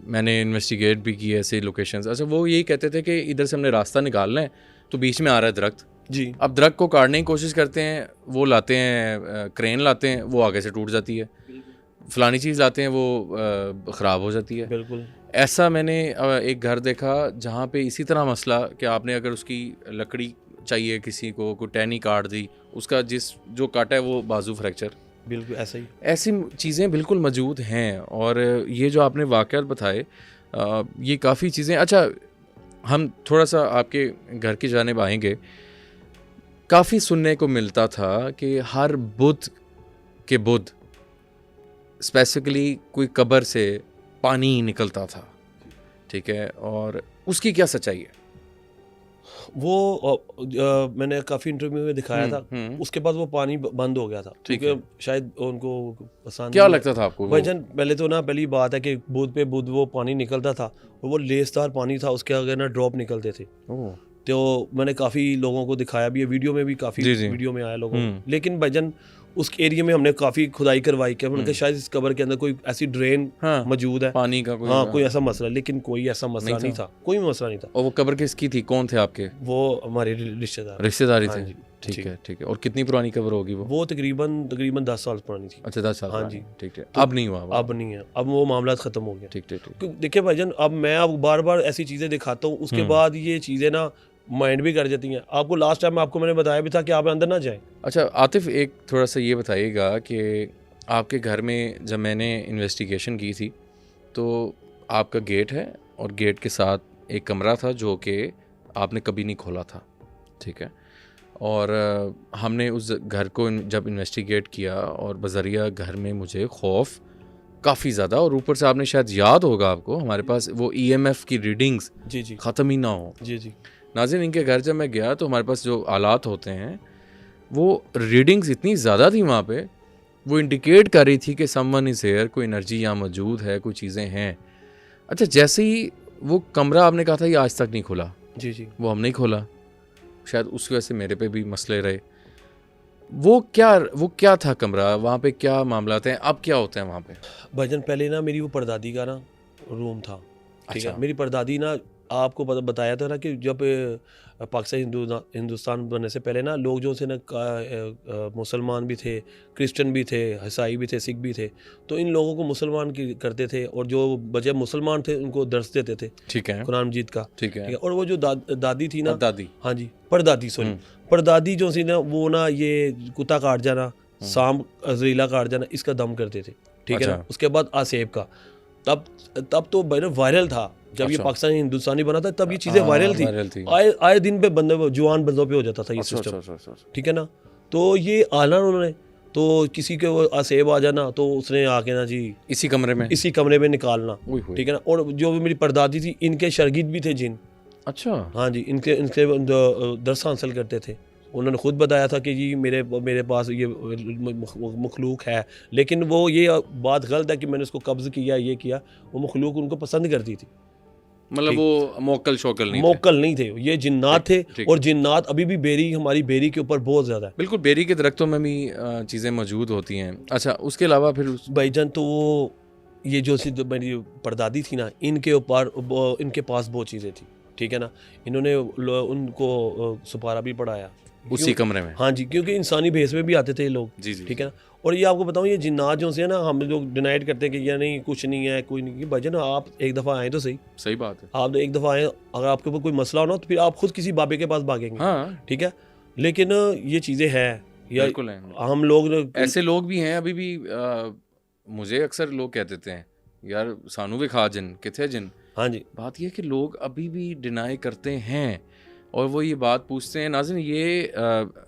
मैंने इन्वेस्टिगेट भी की ऐसी लोकेशंस। अच्छा, वो यही कहते थे कि इधर से हमने रास्ता निकालना है, तो बीच में आ रहा है दरख्त जी। अब दरख्त को काटने की कोशिश करते हैं, वो लाते हैं क्रेन लाते हैं, वो आगे से टूट जाती है, फलानी चीज़ लाते हैं, वो ख़राब हो जाती है। बिल्कुल ऐसा मैंने एक घर देखा जहाँ पे इसी तरह मसला कि आपने अगर उसकी लकड़ी चाहिए किसी को, कोई टहनी काट दी, उसका जो काटा है वो बाजू फ्रैक्चर, बिल्कुल ऐसा ही। ऐसी चीज़ें बिल्कुल मौजूद हैं। और ये जो आपने वाक़यात बताए, ये काफ़ी चीज़ें। अच्छा, हम थोड़ा सा आपके घर की जानिब आएंगे। काफ़ी सुनने को मिलता था कि हर बुध के बुध स्पेसिफिकली कोई कब्र से पानी निकलता था, ठीक है, और उसकी क्या सच्चाई है? वो मैंने काफ़ी इंटरव्यू में दिखाया था, उसके बाद वो पानी बंद हो गया था, ठीक क्योंकि शायद उनको पसंद क्या नहीं- लगता था आपको वो? भाईजान पहले तो ना, पहली बात है कि बुध पे बुध वो पानी निकलता था और वो लेसदार पानी था, उसके आगे ना ड्रॉप निकलते थे। ओह, तो मैंने काफ़ी लोगों को दिखाया भी है, वीडियो में भी काफ़ी जी, जी। वीडियो में आया लोगों को। लेकिन भाईजान उस एरिया में हमने काफ़ी खुदाई करवाई कि मैंने कहा शायद इस कब्र के अंदर कोई ऐसी ड्रेन हाँ, मौजूद है, पानी का कोई, हाँ कोई ऐसा मसला, लेकिन कोई ऐसा मसला नहीं था, कोई मसला नहीं था। और वो कब्र किसकी थी? कौन थे आपके वो हमारे रिश्तेदार रिश्तेदारी हाँ थे? जी, ठीक है, ठीक है। और कितनी पुरानी कब्र होगी वो? वो तकरीबन 10 साल पुरानी थी। अच्छा, 10 साल हाँ पुरानी, जी। ठीक है। तो अब नहीं हुआ वो? अब नहीं है, अब वो मामला ख़त्म हो गया। ठीक, ठीक, ठीक। क्योंकि देखिए भाईजान, अब मैं बार बार ऐसी चीज़ें दिखाता हूँ, उसके बाद ये चीज़ें ना माइंड भी कर जाती हैं। आपको लास्ट टाइम आपको मैंने बताया भी था कि आप अंदर ना जाएं। अच्छा आतिफ, एक थोड़ा सा ये बताइएगा कि आपके घर में जब मैंने इन्वेस्टिगेशन की थी तो आपका गेट है और गेट के साथ एक कमरा था जो कि आपने कभी नहीं खोला था, ठीक है, और हमने उस घर को जब इन्वेस्टिगेट किया और बज़रिया घर में मुझे खौफ काफ़ी ज़्यादा, और ऊपर से आपने शायद याद होगा आपको, हमारे पास वो EMF की रीडिंग्स जी जी ख़त्म ही ना हो। जी जी नाज़रीन, इनके घर जब मैं गया तो हमारे पास जो आलात होते हैं वो रीडिंग्स इतनी ज़्यादा थी वहाँ पे, वो इंडिकेट कर रही थी कि समवन इज़ हियर, कोई एनर्जी यहाँ मौजूद है, कोई चीज़ें हैं। अच्छा, जैसे ही वो कमरा आपने कहा था ये आज तक नहीं खुला, जी जी वो हमने ही खोला, शायद उसकी वजह से मेरे पे भी मसले रहे। वो क्या था कमरा, वहाँ पे क्या मामला थे, अब क्या होते हैं वहाँ पे? भाईजान पहले ना मेरी वो परदादी का ना रूम था, ठीक अच्छा। है। मेरी परदादी ना, आपको बताया था ना कि जब पाकिस्तान हिंदुस्तान बनने से पहले ना लोग जो थे ना मुसलमान भी थे, क्रिश्चियन भी थे, ईसाई भी थे, सिख भी थे, तो इन लोगों को मुसलमान की करते थे और जो बचे मुसलमान थे उनको दर्स देते थे ठीक है, कुरान मजीद का, ठीक ठीक है। है। और वो जो दादी थी ना, दादी, हाँ जी परदादी, सॉरी परदादी जो थी ना, वो ना ये कुत्ता काट जाना, सांप जहरीला काट जाना, इसका दम करते थे, ठीक है ना। अच्छा। उसके बाद आसेब का, तब तो वायरल था जब ये अच्छा। पाकिस्तान हिंदुस्तानी बना था, तब ये चीज़ें वायरल थी। आए दिन पे जवान बंदों पे हो जाता था ये सिस्टम, ठीक है ना। तो ये आना उन्होंने, तो किसी के वो आसेब आ जाना तो उसने आके ना जी इसी कमरे में निकालना, ओए होए। ठीक है ना। और जो मेरी परदादी थी, इनके शागिर्द भी थे जिन, अच्छा, हाँ जी, इनके दर्स हासिल करते थे। उन्होंने खुद बताया था कि जी मेरे पास ये मखलूक है, लेकिन वो ये बात गलत है कि मैंने उसको कब्ज़ किया, ये किया। वो मखलूक उनको पसंद करती थी, मतलब वो मोकल शोकल नहीं थे। मोकल नहीं थे, ये जिन्नात थे। ठीक। और जिन्नात अभी भी हमारी बेरी के ऊपर बहुत ज़्यादा है बिल्कुल, बेरी के दरख्तों में भी चीज़ें मौजूद होती हैं। अच्छा, उसके अलावा फिर भाईजान। तो वो ये जो मेरी परदादी थी ना, इनके पास बहुत चीज़ें थी, ठीक है ना। इन्होंने उनको सुपारा भी पढ़ाया उसी कमरे में? हाँ जी, क्योंकि इंसानी भेस में भी आते थे ये लोग, जी जी, ठीक है ना। और ये आपको बताऊँ, ये जिन्नात जो से ना, हम लोग डिनाइट करते हैं कि या नहीं कुछ नहीं है, कोई नहीं। भाईजान आप एक दफ़ा आए तो सही बात है। आप एक दफ़ा आए, अगर आपके ऊपर कोई मसला हो ना, तो फिर आप खुद किसी बाबे के पास भागेंगे, हाँ, ठीक है। लेकिन ये चीज़ें हैं, या बिल्कुल हैं। हम लोग ऐसे लोग भी हैं अभी भी। मुझे अक्सर लोग कह देते हैं, यार सानू भी खा जिन, किथे जिन। हाँ जी, बात यह है कि लोग अभी भी डिनाई करते हैं और वो ये बात पूछते हैं। नाज़रीन, ये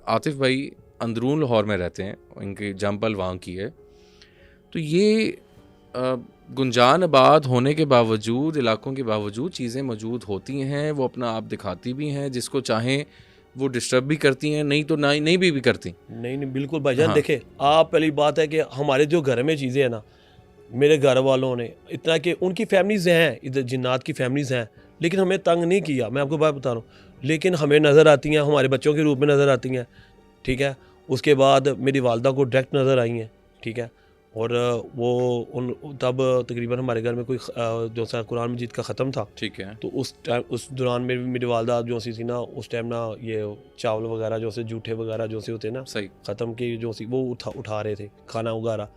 आतिफ भाई अंदरून लाहौर में रहते हैं, इनकी जमपल वहाँ की है। तो ये गुंजान आबाद होने के बावजूद, इलाकों के बावजूद चीज़ें मौजूद होती हैं, वो अपना आप दिखाती भी हैं, जिसको चाहें वो डिस्टर्ब भी करती हैं, नहीं तो नहीं भी करती। नहीं बिल्कुल भाईजान। हाँ। देखे, आप पहली बात है कि हमारे जो घर में चीज़ें हैं ना, मेरे घर वालों ने इतना कि उनकी फैमिलीज़ हैं, इधर जिन्नात की फैमिलीज़ हैं, लेकिन हमें तंग नहीं किया। मैं आपको बात बता रहा हूँ, लेकिन हमें नज़र आती हैं, हमारे बच्चों के रूप में नज़र आती हैं, ठीक है। उसके बाद मेरी वालदा को डायरेक्ट नज़र आई हैं, ठीक है। और वो तब तकरीबन हमारे घर में कोई जो सा कुरान मजीद का ख़त्म था, ठीक है। तो उस दौरान मेरी वालदा जो सी थी ना, उस टाइम ना ये चावल वगैरह जो से जूठे वगैरह जो से होते ना, सही। ख़त्म के जो सी वो उठा रहे थे खाना वगैरह।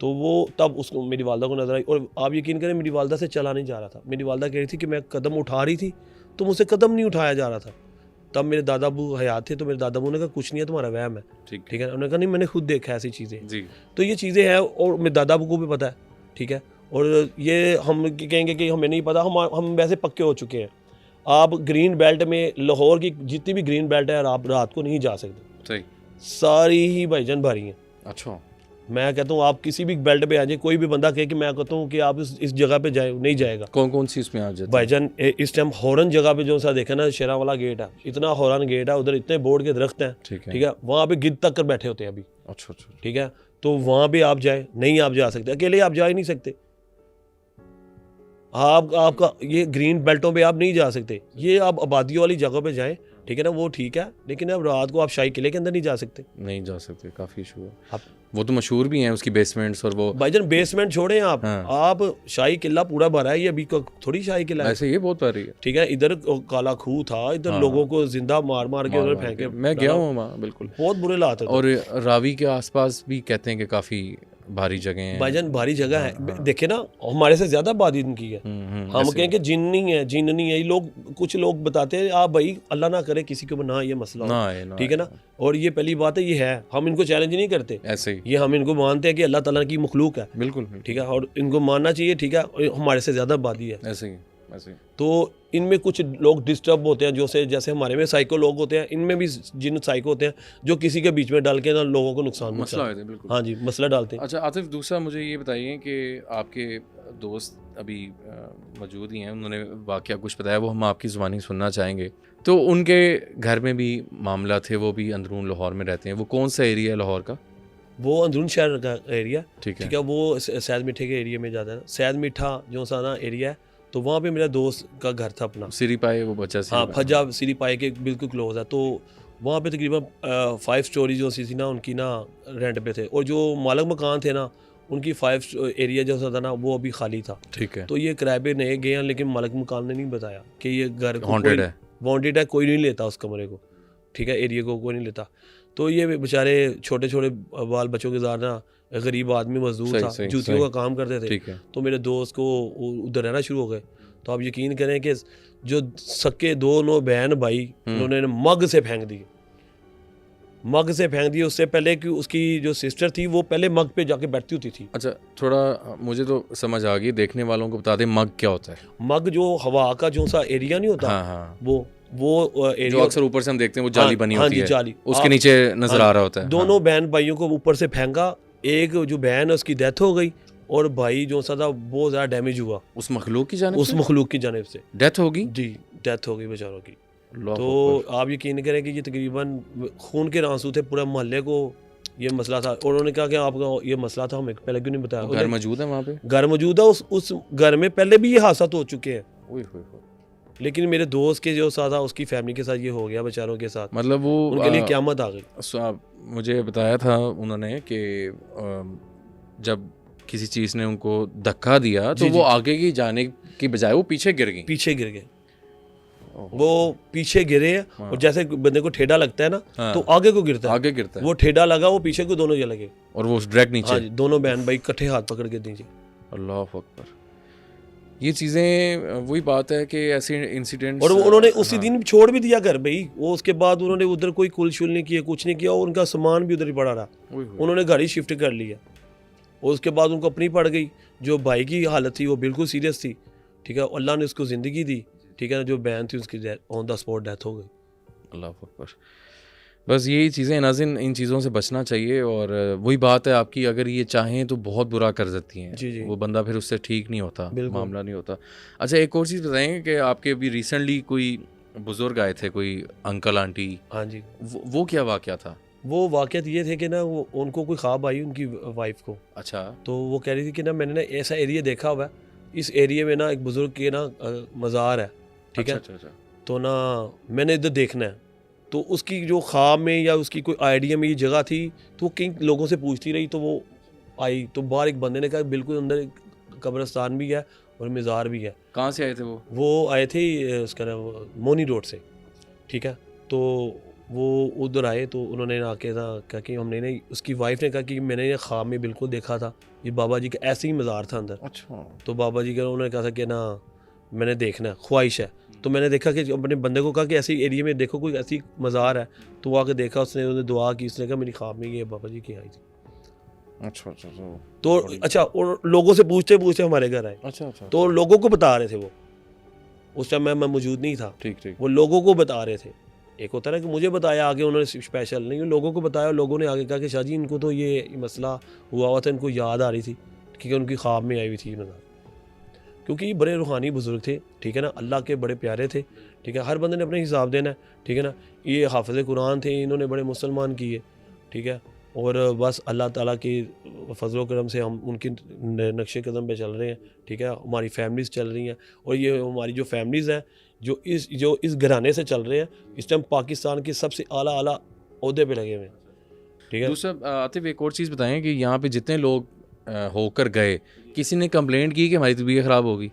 तो वो तब उसको मेरी वालदा को नज़र आई, और आप यकीन करें मेरी वालदा से चला नहीं जा रहा था। मेरी वालदा कह रही थी कि मैं कदम उठा रही थी तो मुझसे कदम नहीं उठाया जा रहा था। तब मेरे दादा अबू हयात थे, तो मेरे दादा अबू ने कहा कुछ नहीं है, तुम्हारा वहम है, ठीक है। उन्होंने कहा नहीं, मैंने खुद देखा ऐसी चीज़ें जी। तो ये चीज़ें हैं, और मेरे दादा अबू को भी पता है, ठीक है। और ये हम कहेंगे कि हमें नहीं पता, हम वैसे पक्के हो चुके हैं। आप ग्रीन बेल्ट में, लाहौर की जितनी भी ग्रीन बेल्ट है, आप रात को नहीं जा सकते, सही। सारी ही भाईजान भारी हैं। अच्छा, मैं कहता हूँ आप किसी भी बेल्ट पे आ जाए, कोई भी बंदा कहे कि मैं कहता हूँ कि आप इस जगह पे जाए, नहीं जाएगा। कौन कौन सी इसमें आ जाती है? भाईजान इस टाइम हॉर्न जगह पे जो सा देखा ना, शेरा वाला गेट है, इतना हॉर्न गेट है, उधर इतने बोर्ड के दरख्त हैं, ठीक है। ठीक है, वहाँ पे गिद्ध तक कर बैठे होते हैं अभी, अच्छा अच्छा, ठीक है। तो वहाँ पे आप जाए, नहीं आप जा सकते, अकेले आप जा ही नहीं सकते। आपका ये ग्रीन बेल्टों पे आप नहीं जा सकते, ये आप आबादियों वाली जगह पे जाएं, ठीक है ना, वो ठीक है, लेकिन अब रात को आप शाही किले के अंदर नहीं जा सकते। नहीं जा सकते, काफ़ी इशू है। आप वो तो मशहूर भी हैं उसकी बेसमेंट्स और वो। भाईजान बेसमेंट छोड़े आप, हाँ। आप शाही किला पूरा भरा है, ये अभी थोड़ी शाही किला है, ऐसे ये बहुत प्यारी है। ठीक है। इधर काला खूह था, इधर हाँ। लोगों को जिंदा मार मार के उधर फेंके, मैं गया हूँ वहाँ, बिल्कुल। बहुत बुरे हालात है। और रावी के आसपास भी कहते हैं कि काफ़ी भारी जगह हैं। भाईजान भारी जगह है, देखे ना, हमारे से ज्यादा आबादी इनकी है। हम ऐसे। कहें कि जिन्नी है, जिन नहीं है, ये लोग, कुछ लोग बताते हैं आप भाई अल्लाह ना करे किसी को ना ये मसला हो, ना है, ना ठीक है ना। और ये पहली बात है, ये है, हम इनको चैलेंज नहीं करते, ऐसे ही, ये हम इनको मानते हैं कि अल्लाह ताला की मखलूक है, बिल्कुल ठीक है, और इनको मानना चाहिए, ठीक है। और हमारे से ज़्यादा आबादी है, ऐसे ही, ऐसे ही। तो इनमें कुछ लोग डिस्टर्ब होते हैं, जैसे हमारे में साइको लोग होते हैं, इनमें भी जिन साइको होते हैं जो किसी के बीच में डाल के ना लोगों को नुकसान मसला पहुंचाते है, हैं। बिल्कुल। हाँ जी, मसला डालते हैं। अच्छा आतिफ, दूसरा मुझे ये बताइए कि आपके दोस्त अभी मौजूद ही हैं, उन्होंने वाकया कुछ बताया, वो हम आपकी ज़ुबानी सुनना चाहेंगे। तो उनके घर में भी मामला थे, वो भी अंदरून लाहौर में रहते हैं। वो कौन सा एरिया है लाहौर का? वो अंदरून शहर का एरिया, ठीक है। ठीक है, वो सैद मीठे के एरिया में जाता है, सैद मीठा जो सा ना एरिया है, तो वहाँ पे मेरा दोस्त का घर था अपना, सिरी पाए वो बच्चा हाँ, फजा सिरी पाए के बिल्कुल क्लोज है। तो वहाँ पे तकरीबन 5 स्टोरी जो सी थी ना उनकी ना रेंट पे थे, और जो मालिक मकान थे ना उनकी 5 एरिया जो सा था ना वो अभी खाली था। ठीक है। तो ये किराए पे नए गए हैं, लेकिन मालिक मकान ने नहीं बताया कि ये घर हॉन्टेड है, वांटेड है, कोई नहीं लेता उस कमरे को, ठीक है, एरिया को कोई नहीं लेता। तो ये बेचारे छोटे छोटे बाल बच्चों के साथ ना, गरीब आदमी मजदूर था, जूतियों का काम करते थे। ठीक है। तो मेरे दोस्त को उधर रहना शुरू हो गए। तो आप यकीन करें कि जो सके दोनों बहन भाई, उन्होंने मग से फेंक दिए, मग से फेंक दिए। उससे पहले कि उसकी जो सिस्टर थी वो पहले मग पे जाके बैठती होती थी। अच्छा, थोड़ा मुझे तो समझ आ गई, देखने वालों को बता दें मग क्या होता है। मग जो हवा का जो सा एरिया नहीं होता, हाँ हाँ, वो एरिया जो अक्सर ऊपर से हम देखते हैं, वो जाली बनी हाँ होती जी, है, जाली उसके नीचे नजर आ रहा होता है। दोनों बहन भाइयों को ऊपर से फेंका, एक जो बहन है उसकी डेथ हो गई, और भाई जो सा था बहुत ज़्यादा डैमेज हुआ उस मखलूक की जानिब उस से? मखलूक की जानिब से डेथ होगी जी, डेथ हो गई बेचारों की। अल्लाह तो अकबर। आप यकीन करें कि ये तकरीबन खून के आंसू थे, पूरे मोहल्ले को ये मसला था। और उन्होंने कहा कि आपका ये मसला था, हमें पहले क्यों नहीं बताया? घर मौजूद है वहाँ पे? घर मौजूद है, उस घर में पहले भी ये हादसा हो चुके हैं, ओए होए होए। लेकिन मेरे दोस्त के जो साथ था उसकी फैमिली के साथ ये हो गया बेचारों के साथ, मतलब वो उनके लिए क़यामत आ गई। मुझे बताया था उन्होंने कि जब किसी चीज़ ने उनको धक्का दिया तो जी, वो आगे की जाने की बजाय वो पीछे गिर गई। पीछे गिर गए, वो पीछे गिरे हैं। हाँ। और जैसे बंदे को ठेडा लगता है ना, हाँ। तो आगे को गिरता है, आगे गिरता है, वो ठेडा लगा, वो पीछे को दोनों चले गए, और वो डायरेक्ट नीचे। हाँ जी, दोनों बहन भाई इकट्ठे हाथ पकड़ के नीचे। अल्लाह अकबर। ये चीज़ें वही बात है कि ऐसे इंसिडेंट्स। और उन्होंने उसी दिन छोड़ भी दिया घर भाई, वो उसके बाद उन्होंने उधर कोई कुल शुल नहीं किया, कुछ नहीं किया, और उनका सामान भी उधर ही पड़ा रहा, उन्होंने घर ही शिफ्ट कर लिया। और उसके बाद उनको अपनी पड़ गई, जो भाई की हालत थी वो बिल्कुल सीरियस थी, ठीक है, अल्लाह ने उसको ज़िंदगी दी, ठीक है ना, जो बहन थी उसकी ऑन द स्पॉट डेथ हो गई। अल्लाह अकबर। बस यही चीज़ें नाज़रीन, इन चीज़ों से बचना चाहिए। और वही बात है आपकी, अगर ये चाहें तो बहुत बुरा कर सकती हैं। जी, जी। वो बंदा फिर उससे ठीक नहीं होता, बिल्कुल। मामला नहीं होता। अच्छा, एक और चीज़ बताएंगे कि आपके अभी रिसेंटली कोई बुज़ुर्ग आए थे, कोई अंकल आंटी, हाँ जी, वो क्या वाक़या था? वो वाक़यात ये थे कि ना, वो उनको कोई ख्वाब आई उनकी वाइफ को। अच्छा। तो वो कह रही थी कि ना मैंने ना ऐसा एरिया देखा हुआ है, इस एरिया में ना एक बुज़ुर्ग के ना मज़ार है, ठीक है, अच्छा। तो ना मैंने इधर देखना है। तो उसकी जो ख्वाब में या उसकी कोई आइडिया में ये जगह थी, तो वो कई लोगों से पूछती रही, तो वो आई, तो बाहर एक बंदे ने कहा बिल्कुल अंदर एक कब्रिस्तान भी है और मज़ार भी है। कहाँ से आए थे वो आए थे उसका नाम मोनी रोड से, ठीक है। तो वो उधर आए, तो उन्होंने आके ना कहा कि हमने ना, उसकी वाइफ ने कहा कि मैंने ये ख्वाब में बिल्कुल देखा था, ये बाबा जी का ऐसे ही मज़ार था अंदर। अच्छा। तो बाबा जी का उन्होंने कहा था कि ना मैंने देखना है, ख्वाहिश है। तो मैंने देखा कि अपने बंदे को कहा कि ऐसी एरिया में देखो कोई ऐसी मज़ार है, तो वो आके देखा, उसने दुआ की, उसने कहा मेरी ख्वाब में ये बाबा जी की आई थी। अच्छा। तो अच्छा, और लोगों से पूछते पूछते हमारे घर आए। अच्छा। तो लोगों को बता रहे थे वो, उस टाइम मैं मौजूद नहीं था, ठीक ठीक। वो लोगों को बता रहे थे। एक होता है ना कि मुझे बताया आगे उन्होंने स्पेशल नहीं, लोगों को बताया, लोगों ने आगे कहा कि शाह जी इनको तो ये मसला हुआ था, इनको याद आ रही थी क्योंकि उनकी ख्वाब में आई हुई थी नज़र, क्योंकि ये बड़े रूहानी बुजुर्ग थे, ठीक है ना, अल्लाह के बड़े प्यारे थे, ठीक है, हर बंदे ने अपने हिसाब देना है, ठीक है ना। ये हाफिज़ कुरान थे, इन्होंने बड़े मुसलमान किए, ठीक है, और बस अल्लाह ताला की फजल करम से हम उनके नक्शे कदम पे चल रहे हैं, ठीक है, हमारी फैमिलीज़ चल रही हैं, और ये हमारी जो फैमिलीज़ हैं जो इस घराने से चल रहे हैं, इस टाइम पाकिस्तान के सबसे आला ओहदे पे लगे हुए हैं, ठीक है। दूसरा आतिफ एक और चीज़ बताएं कि यहाँ पे जितने लोग होकर गए, किसी ने कंप्लेंट की कि हमारी तबीयत ख़राब होगी?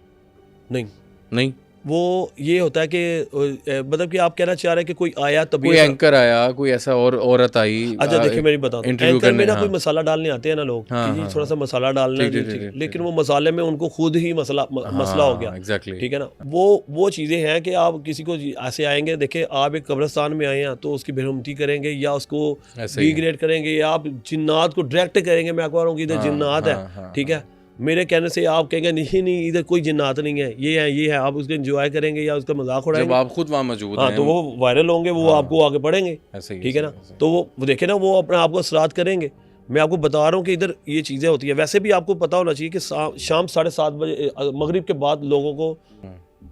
नहीं, नहीं। वो ये होता है कि मतलब कि आप कहना चाह रहे हैं कि कोई आया कोई तबीयत, एंकर आया, कोई ऐसा और औरत आई अच्छा देखिए मेरी बताता हूँ, इंटरव्यू एंकर में करने, ना हाँ। कोई मसाला डालने आते हैं ना लोग, हाँ, कि जी हाँ, थोड़ा सा मसाला डालना ठीक, जी, ठीक, ठीक, ठीक, लेकिन ठीक। वो मसाले में उनको खुद ही मसला हो गया, एग्जैक्टली। ठीक है ना। वो चीज़ें हैं कि आप किसी को ऐसे आएंगे, देखिए आप एक कब्रिस्तान में आए हैं तो उसकी बेरहमती करेंगे या उसको ऐसे ही है। डिग्रेड करेंगे या आप जिन्नात को डायरेक्ट करेंगे, मैं कह रहा हूँ कि इधर हाँ, जिन्नात हाँ, है, हाँ, ठीक है, मेरे कहने से आप कहेंगे नहीं इधर कोई जिन्नात नहीं है, ये है, आप उसको एंजॉय करेंगे या उसका मजाक जब उड़ाएंगे, आप खुद वहाँ मौजूद हाँ हैं, तो वो वायरल होंगे, वो हाँ। आपको आगे पढ़ेंगे, ऐसे ही, ठीक है ना। ऐसे ही। तो वो देखे ना, वो अपने आप को असरात करेंगे। मैं आपको बता रहा हूँ कि इधर ये चीज़ें होती है। वैसे भी आपको पता होना चाहिए कि शाम 7:30 बजे मगरिब के बाद लोगों को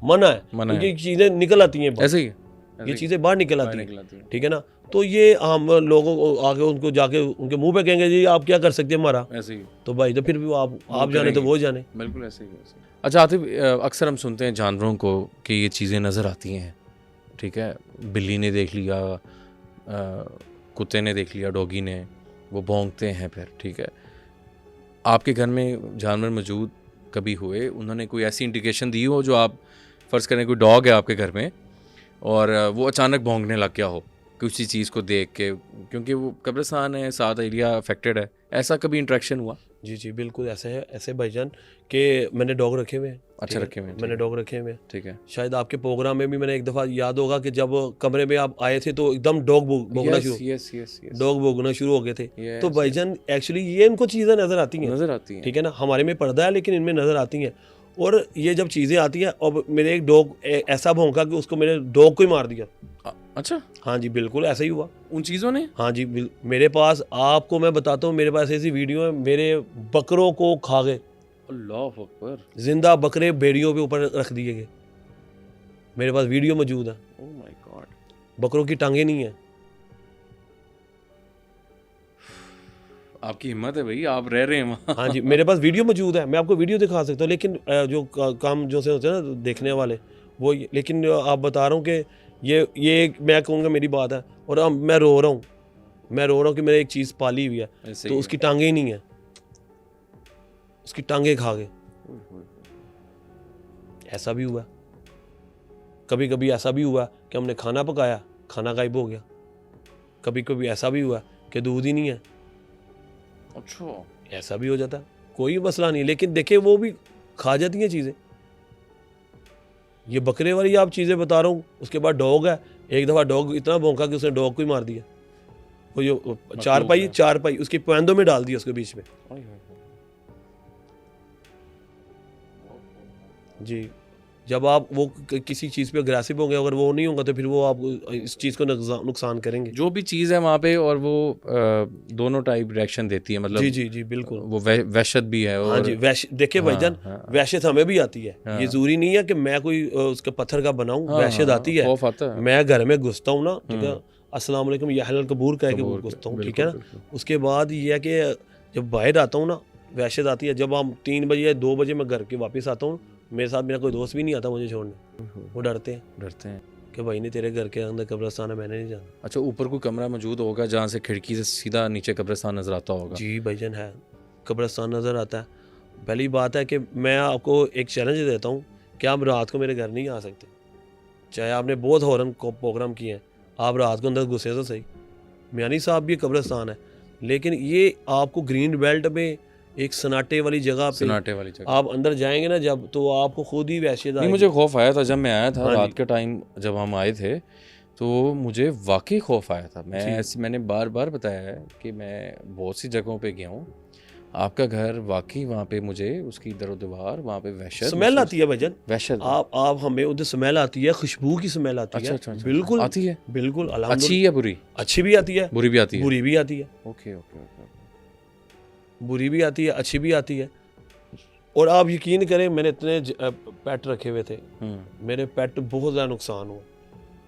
मना है, मना है। क्योंकि चीज़ें निकल आती हैं बाहर, ऐसे ही ये चीज़ें बाहर निकल आती हैं, निकलती हैं। ठीक है ना। तो ये हम लोगों को आगे उनको जाके उनके मुंह पे कहेंगे जी आप क्या कर सकते हैं हमारा, ऐसे ही, तो भाई तो फिर भी वो आप जाने तो करेंगे। वो जाने। बिल्कुल ऐसे ही, ऐसे ही। अच्छा आतिफ, अक्सर हम सुनते हैं जानवरों को कि ये चीज़ें नज़र आती हैं, ठीक है, बिल्ली ने देख लिया, कुत्ते ने देख लिया, डॉगी ने, वो भौंकते हैं फिर, ठीक है। आपके घर में जानवर मौजूद कभी हुए, उन्होंने कोई ऐसी इंडिकेशन दी हो जो आप फ़र्ज़ करें कोई डॉग है आपके घर में और वो अचानक भौंकने लग गया हो किसी चीज़ को देख के, क्योंकि वो कब्रिस्तान है, साथ एरिया अफेक्टेड है, ऐसा कभी इंटरेक्शन हुआ? जी बिल्कुल ऐसे है, ऐसे भाईजान कि मैंने डॉग रखे हुए हैं। अच्छा, ठीक है? रखे हुए हैं, मैंने डॉग रखे हुए हैं। ठीक है। शायद आपके प्रोग्राम में भी मैंने एक दफ़ा याद होगा कि जब कमरे में आप आए थे तो एकदम डॉग भौंकना शुरू, यस यस यस, डॉग भौंकना शुरू हो गए थे। Yes, तो भाईजान एक्चुअली ये इनको चीज़ें नज़र आती हैं, नज़र आती हैं, ठीक है ना। हमारे में पर्दा है लेकिन इनमें नज़र आती हैं। और ये जब चीज़ें आती हैं, और मेरे एक डॉग ऐसा भौंका कि उसको मेरे डॉग को ही मार दिया। अच्छा, हाँ जी बिल्कुल ऐसा ही हुआ। उन चीज़ों ने? हाँ जी मेरे पास, आपको मैं बताता हूँ, मेरे पास ऐसी वीडियो है, मेरे बकरों को खा गए, अल्लाह अकबर, जिंदा बकरे बेड़ियों पे ऊपर रख दिए गए। मेरे पास वीडियो मौजूद है, ओह माय गॉड। बकरों की टांगे नहीं है। आपकी हिम्मत है भाई, आप रह रहे हैं वहाँ। हाँ जी मेरे पास वीडियो मौजूद है, मैं आपको वीडियो दिखा सकता हूँ, लेकिन जो काम जो से होते हैं ना देखने वाले वो, लेकिन आप बता रहा हूँ कि ये मैं कहूँगा मेरी बात है, और अब मैं रो रहा हूँ कि मैंने एक चीज़ पाली हुई है, ऐसे तो ही उसकी टांगे ही नहीं है, उसकी टांगे खा गए। ऐसा भी हुआ, कभी कभी ऐसा भी हुआ कि हमने खाना पकाया, खाना गायब हो गया। कभी कभी ऐसा भी हुआ कि दूध ही नहीं है, अच्छा, ऐसा भी हो जाता है, कोई मसला नहीं। लेकिन देखिए वो भी खा जाती हैं चीज़ें। ये बकरे वाली आप चीज़ें बता रहा हूँ। उसके बाद डॉग है, एक दफ़ा डॉग इतना भौंका कि उसने डॉग को ही मार दिया। वो जो चारपाई उसकी पैंदों में डाल दिया उसके बीच में। जी जब आप वो किसी चीज़ पे अग्रेसिव होंगे, अगर वो नहीं होगा तो फिर वो आप इस चीज़ को नुकसान करेंगे। जो भी चीज़ है वहाँ पे, और वो दोनों टाइप रिएक्शन देती है, मतलब जी बिल्कुल, वो वहशत भी है। और हाँ जी देखिए भाईजान, वहशत हमें भी आती है। ये ज़रूरी नहीं है कि मैं कोई उसके पत्थर का बनाऊं, वहशत आती है, खौफ आता है। मैं घर में घुसता हूँ ना, ठीक है, अस्सलाम वालेकुम या हलल कबूर कह के घुसता हूँ, ठीक है ना। उसके बाद ये है कि जब बाहर आता हूँ ना, वहशत आती है। जब हम 3 बजे या 2 बजे मैं घर के वापस आता हूँ, मेरे साथ मेरा कोई दोस्त भी नहीं आता मुझे छोड़ने, वो डरते हैं कि भाई नहीं तेरे घर के अंदर कब्रिस्तान है, मैंने नहीं जाना। अच्छा, ऊपर कोई कमरा मौजूद होगा जहाँ से खिड़की से सीधा नीचे कब्रिस्तान नजर आता होगा? जी भाईजान है, कब्रिस्तान नज़र आता है। पहली बात है कि मैं आपको एक चैलेंज देता हूँ कि आप रात को मेरे घर नहीं आ सकते, चाहे आपने बहुत हॉरन प्रोग्राम किए हैं, आप रात को अंदर घुसे तो सही। मियानी साहब भी कब्रिस्तान है, लेकिन ये आपको ग्रीन बेल्ट में एक सन्नाटे वाली जगह आप अंदर जाएंगे ना जब, तो आपको खुद ही वहशत आएगी। मुझे खौफ आया था जब मैं आया था, हाँ रात के टाइम जब हम आए थे, तो मुझे वाकई खौफ आया था। मैंने बार बार बताया है कि मैं बहुत सी जगहों पे गया हूँ, आपका घर वाकई वहाँ पे मुझे उसकी दरोदीवार वहाँ पे वहशत स्मेल आती है भाईजान, वहशत आप हमें उधर स्मेल आती है, खुशबू की स्मेल आती है। अच्छा, बिल्कुल आती है, बिल्कुल अच्छी अल्हम्दुलिल्लाह। या बुरी? अच्छी भी आती है, बुरी भी आती है? बुरी भी आती है, ओके ओके ओके। बुरी भी आती है, अच्छी भी आती है। और आप यकीन करें, मैंने इतने पेट रखे हुए थे, मेरे पेट बहुत ज़्यादा नुकसान हुआ,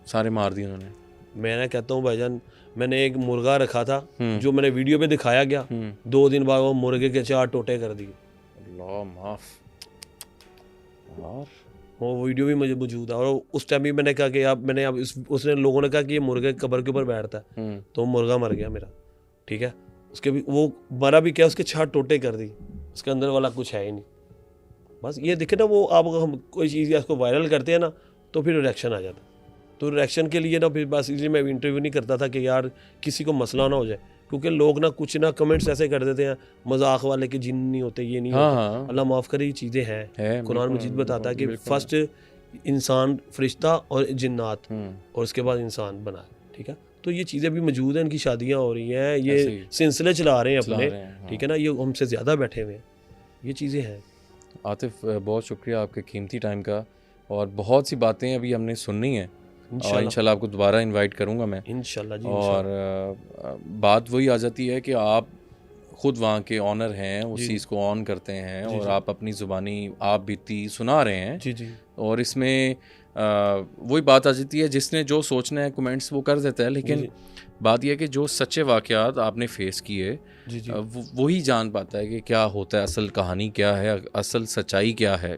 सारे मार दिए उन्होंने। मैं कहता हूँ भाईजान, मैंने एक मुर्गा रखा था जो मैंने वीडियो में दिखाया गया, 2 दिन बाद वो मुर्गे के 4 टोटे कर दिए। अल्लाह माफ। और वो वीडियो भी मुझे मौजूद है। और उस टाइम भी मैंने कहा कि अब उसने लोगों ने कहा कि ये मुर्गे कब्र के ऊपर बैठता है, तो मुर्गा मर गया मेरा, ठीक है। उसके भी वो मरा भी क्या, उसके 4 टोटे कर दी, उसके अंदर वाला कुछ है ही नहीं। बस ये देखे ना, वो आप हम कोई चीज़ इसको वायरल करते हैं ना, तो फिर रिएक्शन आ जाता है। तो रिएक्शन के लिए ना फिर बस इसलिए मैं इंटरव्यू नहीं करता था कि यार किसी को मसला ना हो जाए, क्योंकि लोग ना कुछ ना कमेंट्स ऐसे कर देते हैं मजाक वाले कि जिन नहीं होते, ये नहीं होता। अल्लाह माफ़ करे, ये चीज़ें हैं। कुरान मजीद बताता है कि फर्स्ट इंसान फरिश्ता और जिन्नात और उसके बाद इंसान बना, ठीक है। तो ये चीज़ें भी मौजूद हैं, इनकी शादियाँ हो रही हैं, ये सिलसिले चला रहे हैं अपने, ठीक है ना। ये हमसे ज़्यादा बैठे हुए हैं, ये चीज़ें हैं। आतिफ, बहुत शुक्रिया आपके कीमती टाइम का, और बहुत सी बातें अभी हमने सुननी है, और इंशाल्लाह आपको दोबारा इनवाइट करूंगा मैं इंशाल्लाह जी। और बात वही आ जाती है कि आप ख़ुद वहाँ के ऑनर हैं, उस चीज़ को ऑन करते हैं, और आप अपनी ज़ुबानी आप बीती सुना रहे हैं जी जी। और इसमें वही बात आ जाती है, जिसने जो सोचना है कमेंट्स वो कर देता है, लेकिन बात यह है कि जो सच्चे वाक़यात आपने फेस किए वही जान पाता है कि क्या होता है, असल कहानी क्या है, असल सच्चाई क्या है।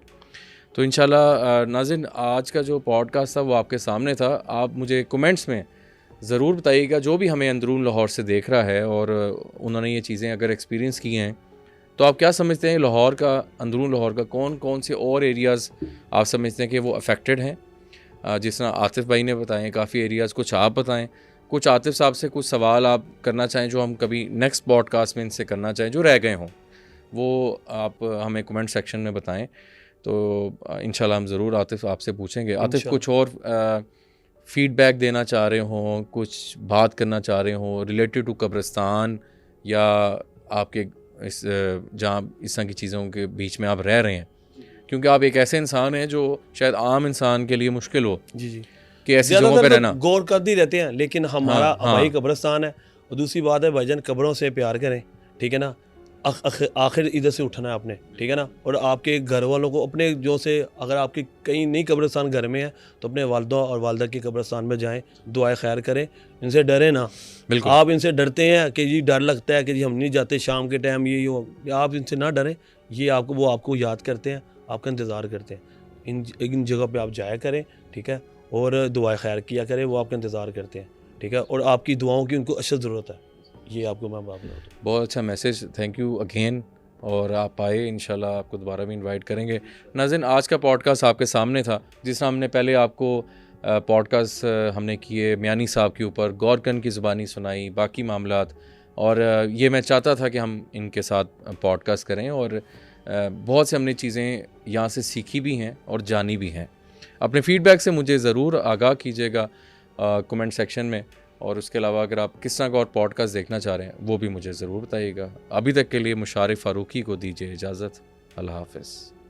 तो इंशाल्लाह नाज़रीन, आज का जो पॉडकास्ट था वो आपके सामने था। आप मुझे कमेंट्स में ज़रूर बताइएगा, जो भी हमें अंदरून लाहौर से देख रहा है और उन्होंने ये चीज़ें अगर एक्सपीरियंस की हैं, तो आप क्या समझते हैं लाहौर का, अंदरून लाहौर का कौन कौन से और एरियाज़ आप समझते हैं कि वो अफेक्टेड हैं। जिस तरह आतिफ भाई ने बताएं काफ़ी एरियाज़, कुछ आप बताएं, कुछ आतिफ साहब से कुछ सवाल आप करना चाहें जो हम कभी नेक्स्ट पॉडकास्ट में इनसे करना चाहें, जो रह गए हों, वो आप हमें कमेंट सेक्शन में बताएं। तो इंशाल्लाह हम ज़रूर आतिफ आपसे पूछेंगे। आतिफ, कुछ और फीडबैक देना चाह रहे हों, कुछ बात करना चाह रहे हों रिलेटेड टू कब्रिस्तान, या आपके इस जहाँ इस तरह की चीज़ों के बीच में आप रह रहे हैं, क्योंकि आप एक ऐसे इंसान हैं जो शायद आम इंसान के लिए मुश्किल हो जी जी कि ऐसी जगहों पे रहना। गौर कर ही रहते हैं, लेकिन हमारा हमारी कब्रिस्तान है। और दूसरी बात है भाईजान, कब्रों से प्यार करें, ठीक है ना। आखिर इधर से उठना है आपने, ठीक है ना। और आपके घर वालों को अपने जो से, अगर आपकी कहीं नई कब्रिस्तान घर में है, तो अपने वालदा और वालदा की कब्रिस्तान में जाएं, दुआएं खैर करें, इनसे डरें ना। बिल्कुल, आप इनसे डरते हैं कि जी डर लगता है कि जी हम नहीं जाते शाम के टाइम, ये हो, आप इनसे ना डरें। ये वो आपको याद करते हैं, आपका इंतज़ार करते हैं। इन जगह पर आप जाया करें, ठीक है, और दुआएं खैर किया करें, वो आपका इंतज़ार करते हैं, ठीक है। और आपकी दुआओं की उनको अशद ज़रूरत है, ये आपको मैं बात बताता हूँ। बहुत अच्छा मैसेज, थैंक यू अगेन। और आप आए, इंशाल्लाह आपको दोबारा भी इनवाइट करेंगे। नाज़रीन, आज का पॉडकास्ट आपके सामने था, जिस तरह हमने पहले आपको पॉडकास्ट हमने किए मियानी साहब के ऊपर, गौरकन की ज़ुबानी सुनाई, बाकी मामलात, और ये मैं चाहता था कि हम इनके साथ पॉडकास्ट करें, और बहुत से हमने चीज़ें यहाँ से सीखी भी हैं और जानी भी हैं। अपने फ़ीडबैक से मुझे ज़रूर आगाह कीजिएगा कमेंट सेक्शन में, और उसके अलावा अगर आप किस तरह का और पॉडकास्ट देखना चाह रहे हैं वो भी मुझे ज़रूर बताइएगा। अभी तक के लिए मुशारिफ फ़ारूकी को दीजिए इजाज़त। अल्लाह हाफ़िज़।